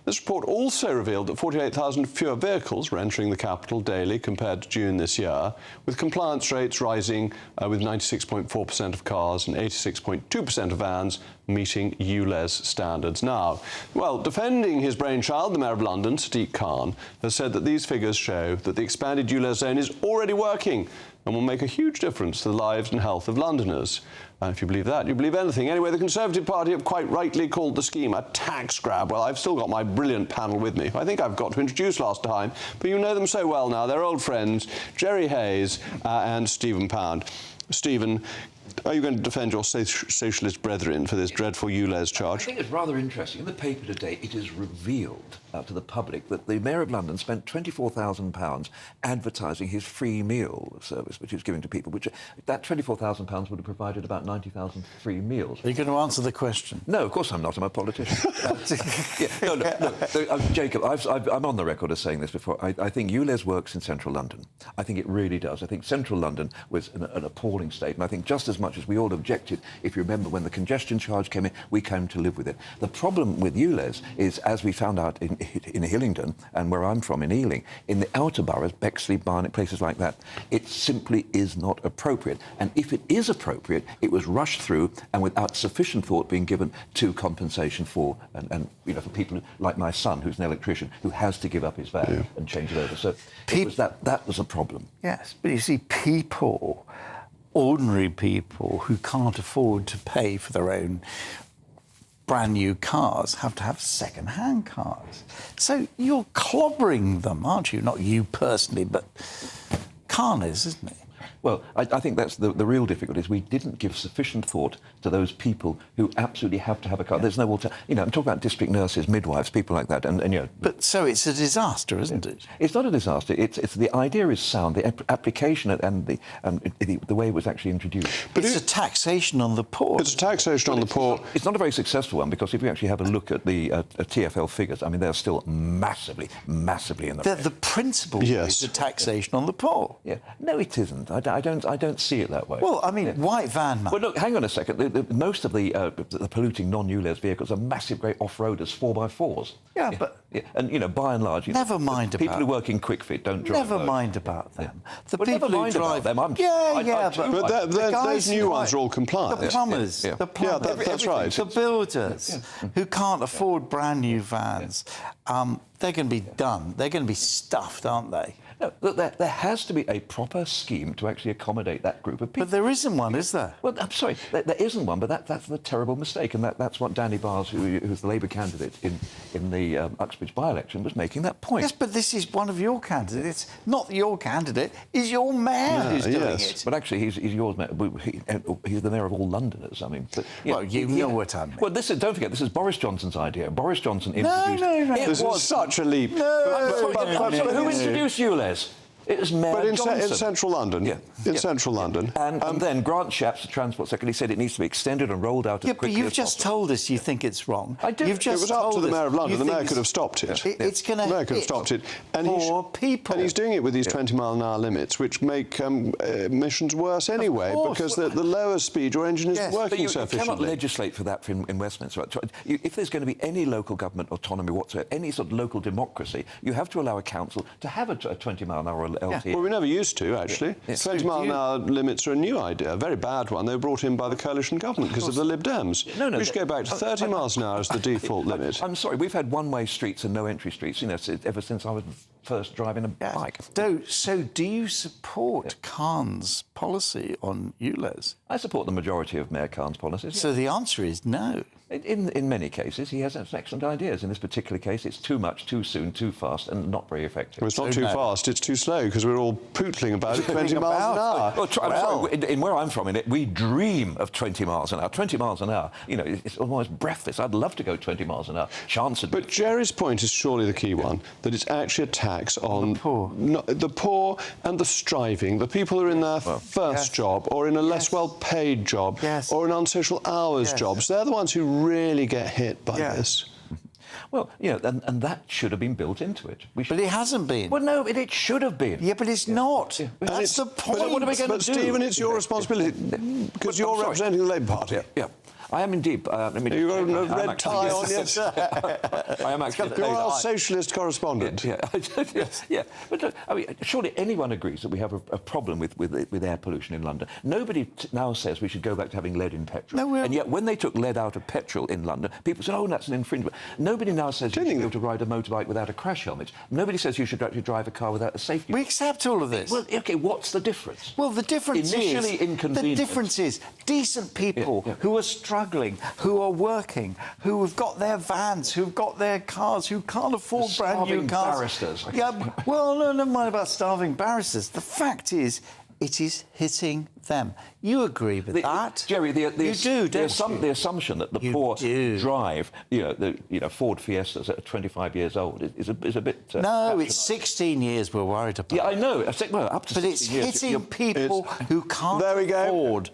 This report also revealed that 48,000 fewer vehicles were entering the capital daily compared to June this year, with compliance rates rising with 96.4% of cars and 86.2% of vans meeting ULEZ standards now. Well, defending his brainchild, the Mayor of London, Sadiq Khan, has said that these figures show that the expanded ULEZ zone is already working and will make a huge difference to the lives and health of Londoners. And if you believe that, you believe anything. Anyway, the Conservative Party have quite rightly called the scheme a tax grab. Well, I've still got my brilliant panel with me. I think I've got to introduce last time, but you know them so well now. They're old friends, Jerry Hayes and Stephen Pound. Stephen, are you going to defend your socialist brethren for this dreadful ULEZ charge?
I think it's rather interesting. In the paper today, it is revealed to the public that the Mayor of London spent £24,000 advertising his free meal service, which he was giving to people, which that £24,000 would have provided about 90,000 free meals.
Are you going to answer the question?
No, of course I'm not. I'm a politician. Jacob, I'm on the record as saying this before. I think ULEZ works in central London. I think it really does. I think central London was an appalling state, and I think just as much as we all objected, if you remember when the congestion charge came in, we came to live with it. The problem with ULEZ is, as we found out in Hillingdon, and where I'm from, in Ealing, in the outer boroughs, Bexley, Barnet, places like that, it simply is not appropriate. And if it is appropriate, it was rushed through and without sufficient thought being given to compensation for, and you know, for people like my son, who's an electrician, who has to give up his van and change it over. So it was that was a problem.
Yes, but you see, people, ordinary people who can't afford to pay for their own brand new cars have to have second-hand cars. So you're clobbering them, aren't you? Not you personally, but Khan is, isn't he?
Well, I think that's the real difficulty, is we didn't give sufficient thought to those people who absolutely have to have a car. There's no alternative. You know, I'm talking about district nurses, midwives, people like that, and you know.
But so it's a disaster, isn't it?
It's not a disaster. It's the idea is sound. The application and the way it was actually introduced.
But it's a taxation on the poor.
It's a taxation on the poor.
It's not a very successful one, because if you actually have a look at the TfL figures, I mean, they're still massively in the.
The principle is a taxation on the poor.
Yeah. No, it isn't. I don't see it that way.
Well, I mean, white van man.
Well, look, hang on a second. Most of the polluting non-ULEZ vehicles are massive, great off-roaders, 4x4s.
Yeah, but...
Yeah, and, you know, by and large...
Never mind
people
about...
who work in quick fit don't drive
Never
those.
mind about them.
Yeah.
The
well,
people never who drive...
them.
But
those new ones are all compliant.
The plumbers.
Yeah.
The plumbers.
Yeah, that's right.
The builders who can't afford brand new vans. They're going to be done. They're going to be stuffed, aren't they?
No, look, there has to be a proper scheme to actually actually accommodate that group of people.
But there isn't one, is there?
Well, I'm sorry, there isn't one, but that's the terrible mistake, and that's what Danny Bars, who's the Labour candidate in the Uxbridge by-election, was making that point.
Yes, but this is one of your candidates. Not your candidate, is your mayor who's doing it.
But actually, he's yours mayor. He's the mayor of all Londoners. I mean, but,
well, you know what I mean.
Well, don't forget, this is Boris Johnson's idea. Boris Johnson introduced...
No.
This was such a leap.
But who introduced you, Les? It was Mayor Johnson.
In central London. Yeah. In central London.
And then Grant Shapps, the Transport Secretary, said it needs to be extended and rolled out as quickly as possible.
Yeah, but you've just told us you think it's wrong.
I do.
You've just
it was up to the Mayor of London. The Mayor could have stopped it.
It's going to
The Mayor could have stopped it. And
poor people.
And he's doing it with these 20-mile-an-hour limits, which make emissions worse anyway, because the lower speed your engine isn't working so efficiently.
You cannot legislate for that in Westminster. If there's going to be any local government autonomy whatsoever, any sort of local democracy, you have to allow a council to have a 20-mile-an-hour LT.
Well, we never used to, actually. 20-mile-an-hour limits are a new idea, a very bad one. They were brought in by the coalition government because of the Lib Dems. We should go back to 30 miles an hour as the default limit.
I'm sorry, we've had one-way streets and no entry streets, ever since I was first driving a bike.
So do you support Khan's policy on ULEZ?
I support the majority of Mayor Khan's policies.
So the answer is no.
In many cases, he has excellent ideas. In this particular case, it's too much, too soon, too fast, and not very effective.
Well, it's not too fast, it's too slow, because we're all pootling about it 20 miles an hour.
Well, I'm sorry, in where I'm from, we dream of 20 miles an hour. 20 miles an hour, it's almost breathless. I'd love to go 20 miles an hour.
But Jerry's point is surely the key one, that it's actually a tax on the poor and the striving, the people who are in their first job, or in a less well-paid job, or in unsocial hours jobs. They're the ones who really get hit by this.
Well, and that should have been built into it.
But it hasn't been.
Well, no, it should have been.
Yeah, but it's not. That's the point.
But what are we going to do?
Stephen, it's your responsibility, because you're representing the Labour Party.
Yeah. I am indeed.
You've got a red tie on, yes.
I am actually.
You're our socialist correspondent.
Yeah. But surely anyone agrees that we have a problem with air pollution in London. Nobody now says we should go back to having lead in petrol. And yet, when they took lead out of petrol in London, people said, "Oh, that's an infringement." Nobody now says you should be able to ride a motorbike without a crash helmet. Nobody says you should actually drive a car without a safety.
We accept all of this.
Well, OK, what's the difference?
Well, the difference is decent people who are struggling, who are working, who have got their vans, who've got their cars, who can't afford brand new cars.
Barristers.
Yeah, well, no, never mind about starving barristers. The fact is, it is hitting them. You agree with that,
Jerry? The assumption that the poor drive, Ford Fiestas at 25 years old is a bit.
No, it's 16 years we're worried about.
Yeah, I know. Well, up to 16 years.
But it's hitting people who can't afford.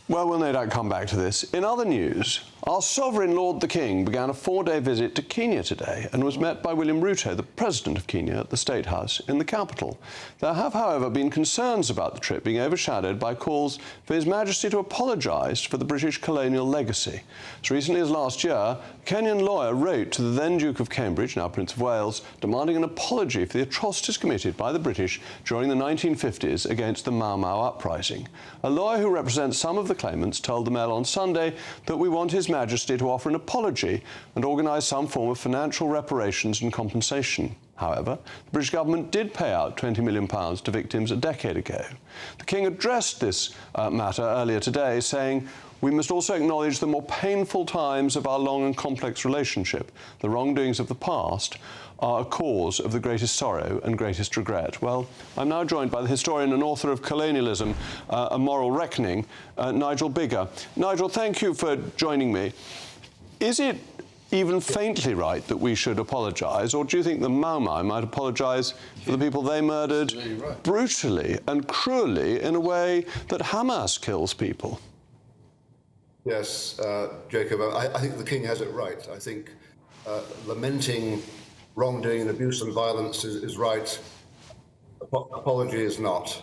Well, we'll no doubt come back to this. In other news, our sovereign Lord the King began a 4-day visit to Kenya today and was met by William Ruto, the President of Kenya, at the State House in the capital. There have, however, been concerns about the trip being overshadowed by calls for His Majesty to apologise for the British colonial legacy. As recently as last year, a Kenyan lawyer wrote to the then Duke of Cambridge, now Prince of Wales, demanding an apology for the atrocities committed by the British during the 1950s against the Mau Mau uprising. A lawyer who represents some of the claimants told the Mail on Sunday that we want His Majesty to offer an apology and organise some form of financial reparations and compensation. However, the British government did pay out £20 million to victims a decade ago. The King addressed this matter earlier today, saying, "We must also acknowledge the more painful times of our long and complex relationship. The wrongdoings of the past are a cause of the greatest sorrow and greatest regret." Well, I'm now joined by the historian and author of Colonialism, A Moral Reckoning, Nigel Biggar. Nigel, thank you for joining me. Is it even faintly right that we should apologise, or do you think the Mau Mau might apologise for the people they murdered brutally and cruelly in a way that Hamas kills people?
Yes, Jacob, I think the King has it right. I think lamenting wrongdoing and abuse and violence is right. Apology is not.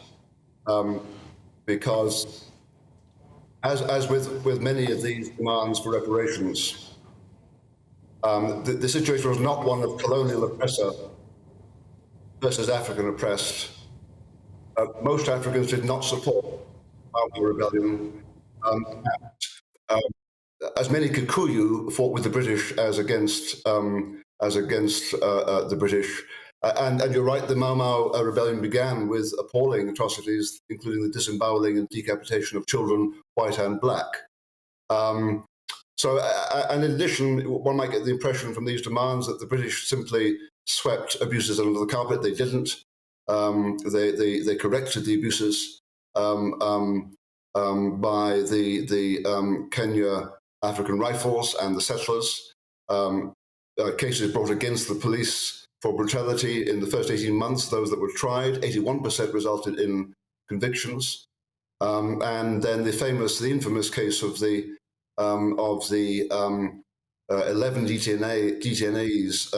Because, as with many of these demands for reparations, the situation was not one of colonial oppressor versus African oppressed. Most Africans did not support the rebellion. As many Kikuyu fought with the British as against the British. And you're right, the Mau Mau rebellion began with appalling atrocities, including the disemboweling and decapitation of children, white and black. And in addition, one might get the impression from these demands that the British simply swept abuses under the carpet. They didn't. They corrected the abuses by the Kenya African Rifles and the settlers. Cases brought against the police for brutality in the first 18 months, those that were tried, 81% resulted in convictions. And then the infamous case of the 11 detainees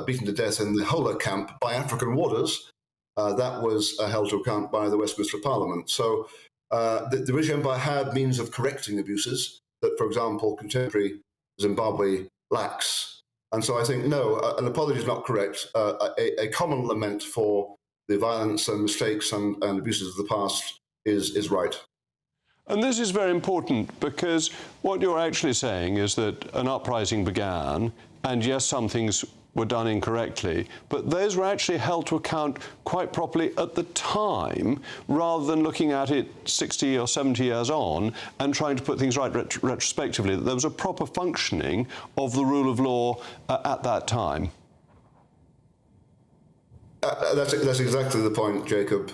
beaten to death in the Hola camp by African warders, that was held to account by the Westminster Parliament. So the British Empire had means of correcting abuses that, for example, contemporary Zimbabwe lacks. And so I think, no, an apology is not correct. A common lament for the violence and mistakes and abuses of the past is right.
And this is very important because what you're actually saying is that an uprising began, and yes, some things were done incorrectly, but those were actually held to account quite properly at the time, rather than looking at it 60 or 70 years on and trying to put things right retrospectively, that there was a proper functioning of the rule of law at that time.
That's exactly the point, Jacob.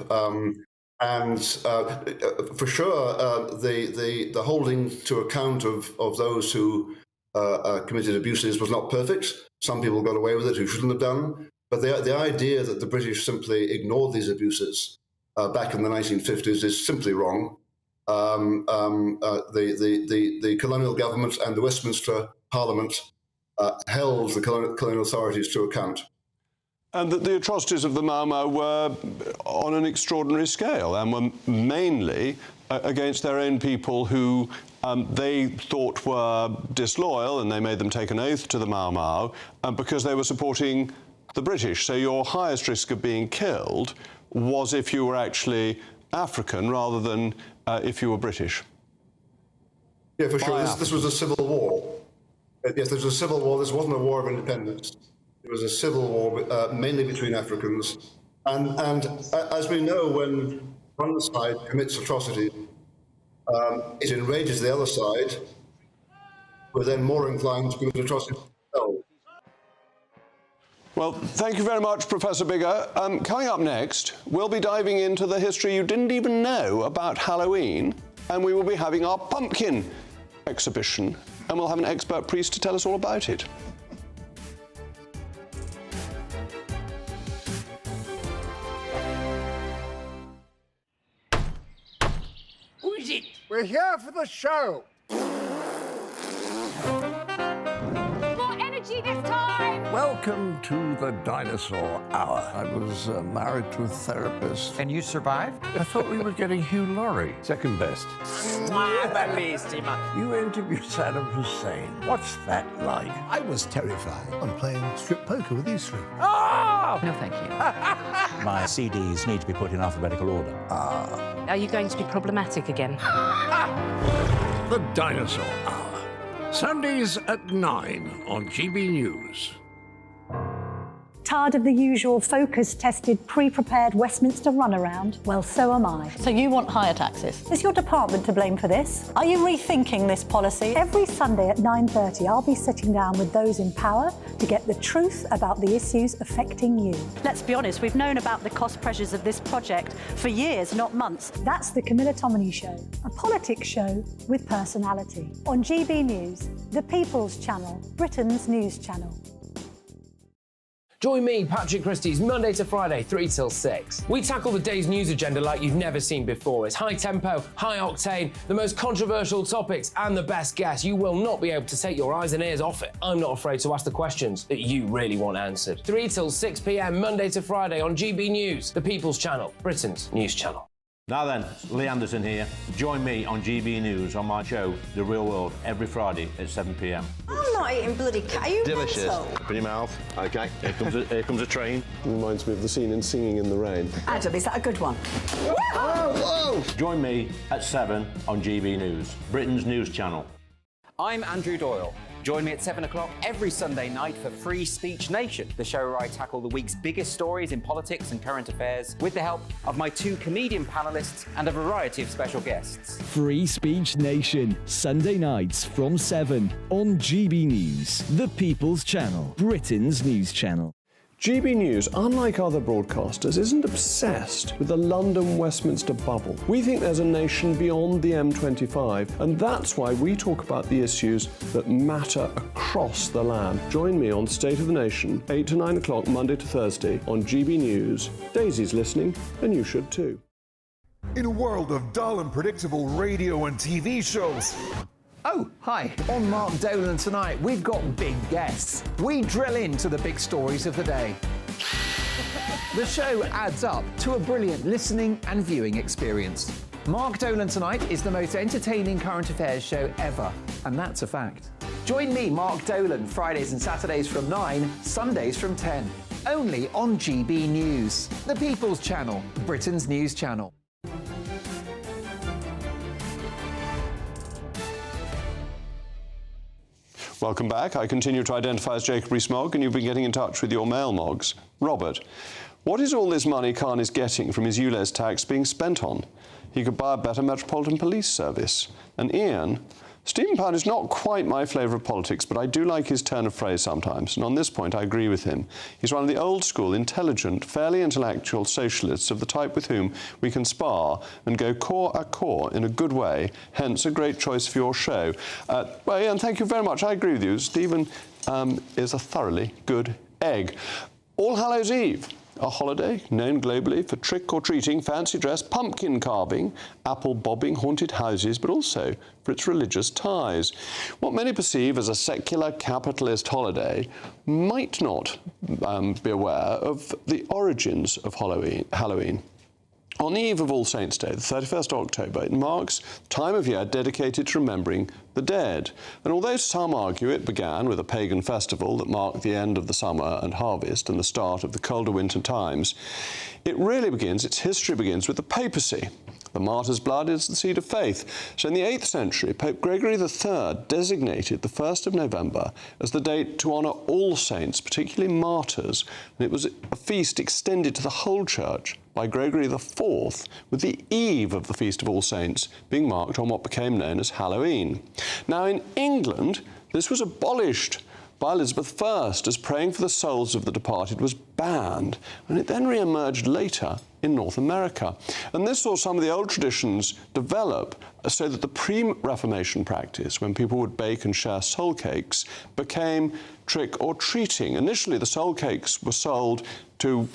And for sure, the holding to account of those who committed abuses was not perfect. Some people got away with it who shouldn't have done. But the idea that the British simply ignored these abuses back in the 1950s is simply wrong. The colonial government and the Westminster Parliament held the colonial authorities to account.
And that the atrocities of the Mau Mau were on an extraordinary scale and were mainly against their own people who they thought were disloyal, and they made them take an oath to the Mau Mau because they were supporting the British. So your highest risk of being killed was if you were actually African rather than if you were British.
Yeah, for sure. This was a civil war. Yes, there was a civil war. This wasn't a war of independence. It was a civil war, mainly between Africans. And as we know, when one side commits atrocity, it enrages the other side, who are then more inclined to commit atrocities themselves.
Well, thank you very much, Professor Bigger. Coming up next, we'll be diving into the history you didn't even know about Halloween, and we will be having our pumpkin exhibition, and we'll have an expert priest to tell us all about it.
Who is it?
We're here for the show.
More energy this time!
Welcome to the dinosaur hour. I was married to a therapist.
And you survived?
I thought we were getting Hugh Laurie.
Second best.
You interviewed Saddam Hussein. What's that like?
I was terrified. I'm playing strip poker with these three.
Oh! No, thank you.
My CDs need to be put in alphabetical order.
Are you going to be problematic again?
The Dinosaur Hour. Sundays at 9 on GBNews.
Tired of the usual focus-tested, pre-prepared Westminster runaround? Well, so am I.
So you want higher taxes?
Is your department to blame for this? Are you rethinking this policy? Every Sunday at 9:30, I'll be sitting down with those in power to get the truth about the issues affecting you.
Let's be honest, we've known about the cost pressures of this project for years, not months.
That's the Camilla Tominey Show, a politics show with personality. On GB News, the People's Channel, Britain's news channel.
Join me, Patrick Christie's, Monday to Friday, 3 till 6. We tackle the day's news agenda like you've never seen before. It's high tempo, high octane, the most controversial topics, and the best guests. You will not be able to take your eyes and ears off it. I'm not afraid to ask the questions that you really want answered. 3 till 6 p.m, Monday to Friday on GB News, the People's Channel, Britain's news channel.
Now then, Lee Anderson here. Join me on GB News on my show, The Real World, every Friday at 7 p.m.
I'm not eating bloody cat. Are you
Delicious.
mental?
Open your mouth. OK, here comes a train.
Reminds me of the scene in Singing in the Rain.
Adam, is that a good one?
Whoa!
Join me at 7 on GB News, Britain's news channel.
I'm Andrew Doyle. Join me at 7 o'clock every Sunday night for Free Speech Nation, the show where I tackle the week's biggest stories in politics and current affairs with the help of my 2 comedian panellists and a variety of special guests.
Free Speech Nation, Sunday nights from 7 on GB News, the People's Channel, Britain's news channel.
GB News, unlike other broadcasters, isn't obsessed with the London-Westminster bubble. We think there's a nation beyond the M25, and that's why we talk about the issues that matter across the land. Join me on State of the Nation, 8 to 9 o'clock, Monday to Thursday, on GB News. Daisy's listening, and you should too.
In a world of dull and predictable radio and TV shows,
Oh, hi. On Mark Dolan tonight, we've got big guests. We drill into the big stories of the day. The show adds up to a brilliant listening and viewing experience. Mark Dolan Tonight is the most entertaining current affairs show ever, and that's a fact. Join me, Mark Dolan, Fridays and Saturdays from 9, Sundays from 10. Only on GB News, the People's Channel, Britain's news channel.
Welcome back. I continue to identify as Jacob Rees-Mogg, and you've been getting in touch with your mail mogs. Robert, what is all this money Khan is getting from his ULEZ tax being spent on? He could buy a better Metropolitan Police Service. And Ian, Stephen Pound is not quite my flavour of politics, but I do like his turn of phrase sometimes, and on this point I agree with him. He's one of the old-school, intelligent, fairly intellectual socialists of the type with whom we can spar and go corps à corps in a good way, hence a great choice for your show. Well, Ian, thank you very much. I agree with you. Stephen is a thoroughly good egg. All Hallows Eve, a holiday known globally for trick-or-treating, fancy dress, pumpkin carving, apple bobbing, haunted houses, but also for its religious ties. What many perceive as a secular capitalist holiday might not be aware of the origins of Halloween. On the eve of All Saints' Day, the 31st of October, it marks a time of year dedicated to remembering the dead. And although some argue it began with a pagan festival that marked the end of the summer and harvest and the start of the colder winter times, its history begins with the papacy. The martyr's blood is the seed of faith. So in the 8th century, Pope Gregory III designated the 1st of November as the date to honour all saints, particularly martyrs, and it was a feast extended to the whole church by Gregory IV, with the eve of the Feast of All Saints being marked on what became known as Halloween. Now, in England, this was abolished by Elizabeth I, as praying for the souls of the departed was banned, and it then re-emerged later in North America. And this saw some of the old traditions develop so that the pre-Reformation practice, when people would bake and share soul cakes, became trick-or-treating. Initially, the soul cakes were sold to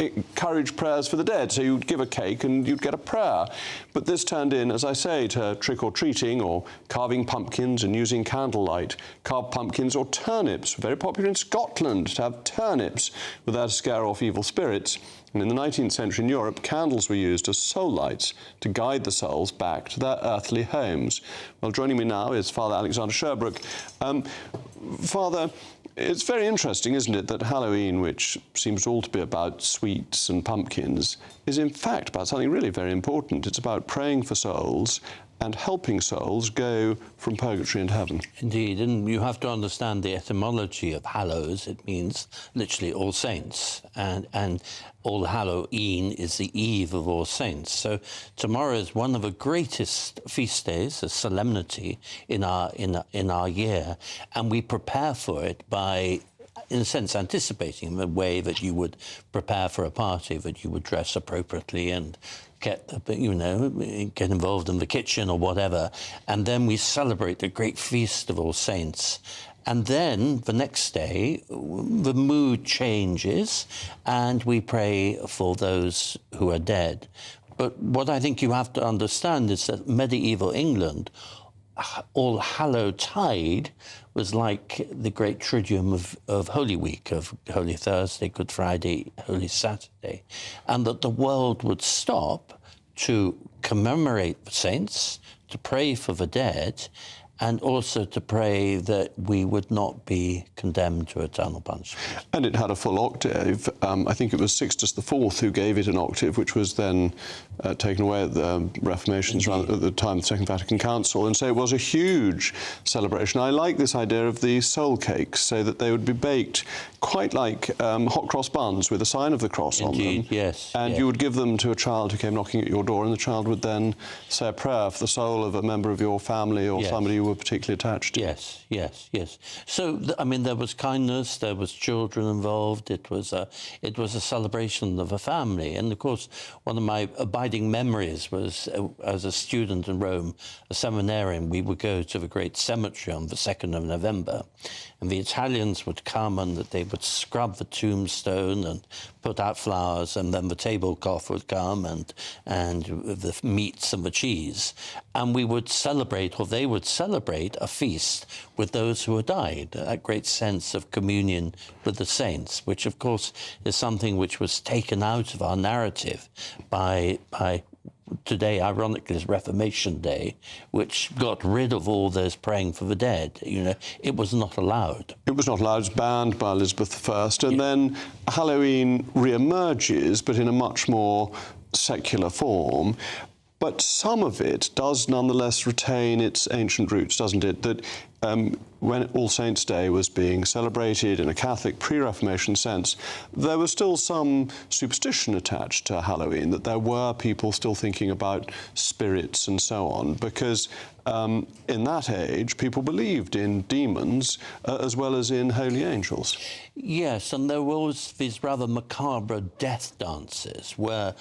encourage prayers for the dead. So you'd give a cake and you'd get a prayer. But this turned in, as I say, to trick-or-treating or carving pumpkins and using candlelight. Carved pumpkins or turnips were very popular in Scotland, to have turnips were there to scare off evil spirits. And in the 19th century in Europe, candles were used as soul lights to guide the souls back to their earthly homes. Well, joining me now is Father Alexander Sherbrooke. Father, it's very interesting, isn't it, that Halloween, which seems all to be about sweets and pumpkins, is in fact about something really very important. It's about praying for souls and helping souls go from purgatory into heaven.
Indeed, and you have to understand the etymology of Hallows. It means literally All Saints, and All Halloween is the eve of All Saints. So tomorrow is one of the greatest feast days, a solemnity in our year, and we prepare for it by, in a sense, anticipating the way that you would prepare for a party, that you would dress appropriately and get involved in the kitchen or whatever, and then we celebrate the great feast of All Saints. And then the next day, the mood changes and we pray for those who are dead. But what I think you have to understand is that medieval England, All Hallowtide was like the great Triduum of Holy Week, of Holy Thursday, Good Friday, Holy Saturday, and that the world would stop to commemorate the saints, to pray for the dead, and also to pray that we would not be condemned to eternal punishment.
And it had a full octave. I think it was Sixtus IV who gave it an octave, which was then taken away at the Reformations around at the time of the Second Vatican Council. And so it was a huge celebration. I like this idea of the soul cakes, so that they would be baked quite like hot cross buns with a sign of the cross on them.
Yes.
And you would give them to a child who came knocking at your door, and the child would then say a prayer for the soul of a member of your family or somebody you were particularly attached to.
Yes, yes, yes. So, I mean, there was kindness, there was children involved, it was a celebration of a family. And, of course, one of my abiding memories was, as a student in Rome, a seminarian, we would go to the great cemetery on the 2nd of November, and the Italians would come and they would scrub the tombstone and put out flowers, and then the tablecloth would come and the meats and the cheese, and we would celebrate, or they would celebrate, a feast with those who had died, a great sense of communion with the saints, which of course is something which was taken out of our narrative by today, ironically, is Reformation Day, which got rid of all those praying for the dead. You know, it was not allowed.
It was not allowed. It was banned by Elizabeth I. And then Halloween re-emerges, but in a much more secular form. But some of it does nonetheless retain its ancient roots, doesn't it? That when All Saints' Day was being celebrated in a Catholic pre-Reformation sense, there was still some superstition attached to Halloween, that there were people still thinking about spirits and so on, because in that age, people believed in demons as well as in holy angels.
Yes, and there was these rather macabre death dances where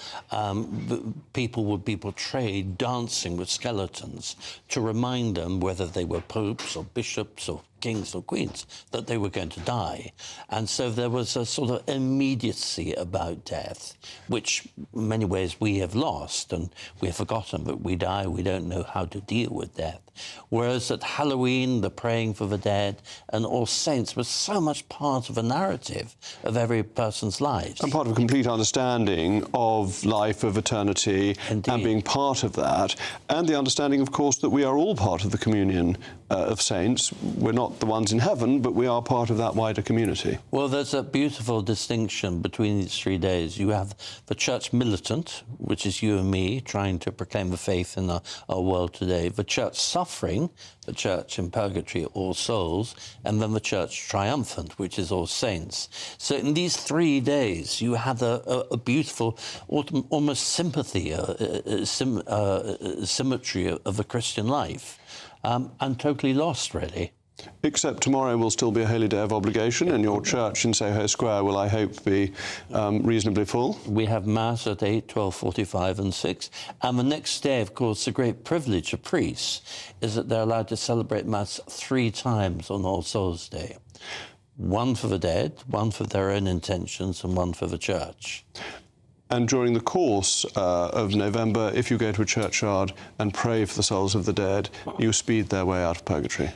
people would be portrayed dancing with skeletons to remind them, whether they were popes or bishops or kings or queens, that they were going to die. And so there was a sort of immediacy about death, which in many ways we have lost, and we have forgotten that we die, we don't know how to deal with death. Whereas at Halloween, the praying for the dead and All Saints was so much part of a narrative of every person's lives.
And part of a complete understanding of life, of eternity, and being part of that. And the understanding, of course, that we are all part of the communion of saints. We're not the ones in heaven, but we are part of that wider community.
Well, there's a beautiful distinction between these 3 days. You have the church militant, which is you and me, trying to proclaim the faith in our world today, the church suffering, the church in purgatory, All Souls, and then the church triumphant, which is All Saints. So in these 3 days, you have a beautiful, almost sympathy, symmetry of the Christian life, and totally lost, really.
Except tomorrow will still be a holy day of obligation, and your church in Soho Square will, I hope, be reasonably full.
We have Mass at 8, 12:45 and 6. And the next day, of course, the great privilege of priests is that they're allowed to celebrate Mass 3 times on All Souls' Day. One for the dead, one for their own intentions, and one for the church.
And during the course of November, if you go to a churchyard and pray for the souls of the dead, you speed their way out of purgatory.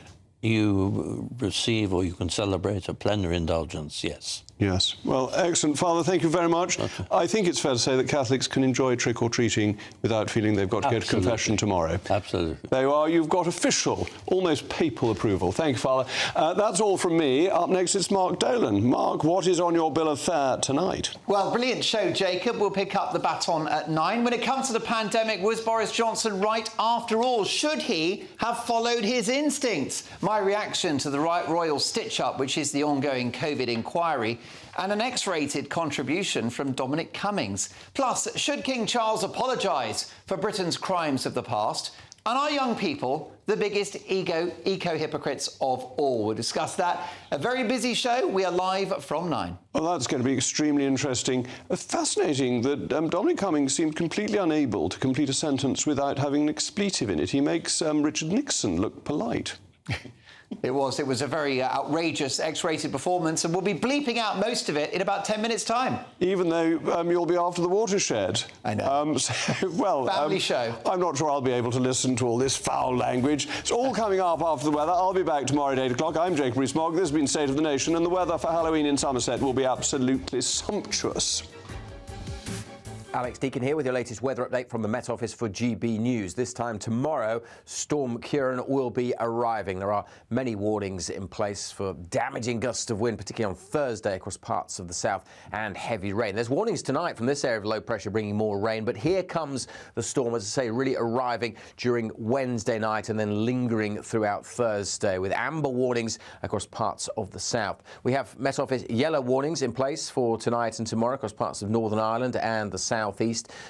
You receive, or you can celebrate, a plenary indulgence, yes.
Yes. Well, excellent. Father, thank you very much. Okay. I think it's fair to say that Catholics can enjoy trick-or-treating without feeling they've got to go to confession tomorrow.
Absolutely.
There you are. You've got official, almost papal approval. Thank you, Father. That's all from me. Up next, it's Mark Dolan. Mark, what is on your bill of fare tonight?
Well, brilliant show, Jacob. We'll pick up the baton at 9. When it comes to the pandemic, was Boris Johnson right after all? Should he have followed his instincts? My reaction to the royal stitch-up, which is the ongoing COVID inquiry, and an X-rated contribution from Dominic Cummings. Plus, should King Charles apologise for Britain's crimes of the past? And are young people the biggest eco-hypocrites of all? We'll discuss that. A very busy show. We are live from 9.
Well, that's going to be extremely interesting. Fascinating that Dominic Cummings seemed completely unable to complete a sentence without having an expletive in it. He makes Richard Nixon look polite.
It was a very outrageous X-rated performance, and we'll be bleeping out most of it in about 10 minutes' time.
Even though you'll be after the watershed.
I know. Family show.
I'm not sure I'll be able to listen to all this foul language. It's all coming up after the weather. I'll be back tomorrow at 8 o'clock. I'm Jacob Rees-Mogg. This has been State of the Nation, and the weather for Halloween in Somerset will be absolutely sumptuous.
Alex Deakin here with your latest weather update from the Met Office for GB News. This time tomorrow, Storm Kieran will be arriving. There are many warnings in place for damaging gusts of wind, particularly on Thursday across parts of the south, and heavy rain. There's warnings tonight from this area of low pressure bringing more rain, but here comes the storm, as I say, really arriving during Wednesday night and then lingering throughout Thursday with amber warnings across parts of the south. We have Met Office yellow warnings in place for tonight and tomorrow across parts of Northern Ireland and the southeast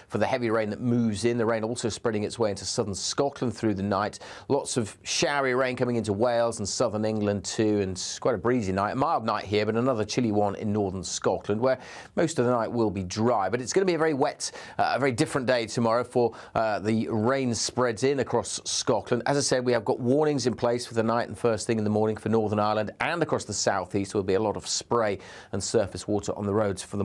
for the heavy rain that moves in. The rain also spreading its way into southern Scotland through the night. Lots of showery rain coming into Wales and southern England too, and quite a breezy night. A mild night here, but another chilly one in northern Scotland, where most of the night will be dry. But it's going to be a very wet, a very different day tomorrow for the rain spreads in across Scotland. As I said, we have got warnings in place for the night and first thing in the morning for Northern Ireland and across the southeast. There will be a lot of spray and surface water on the roads for the morning.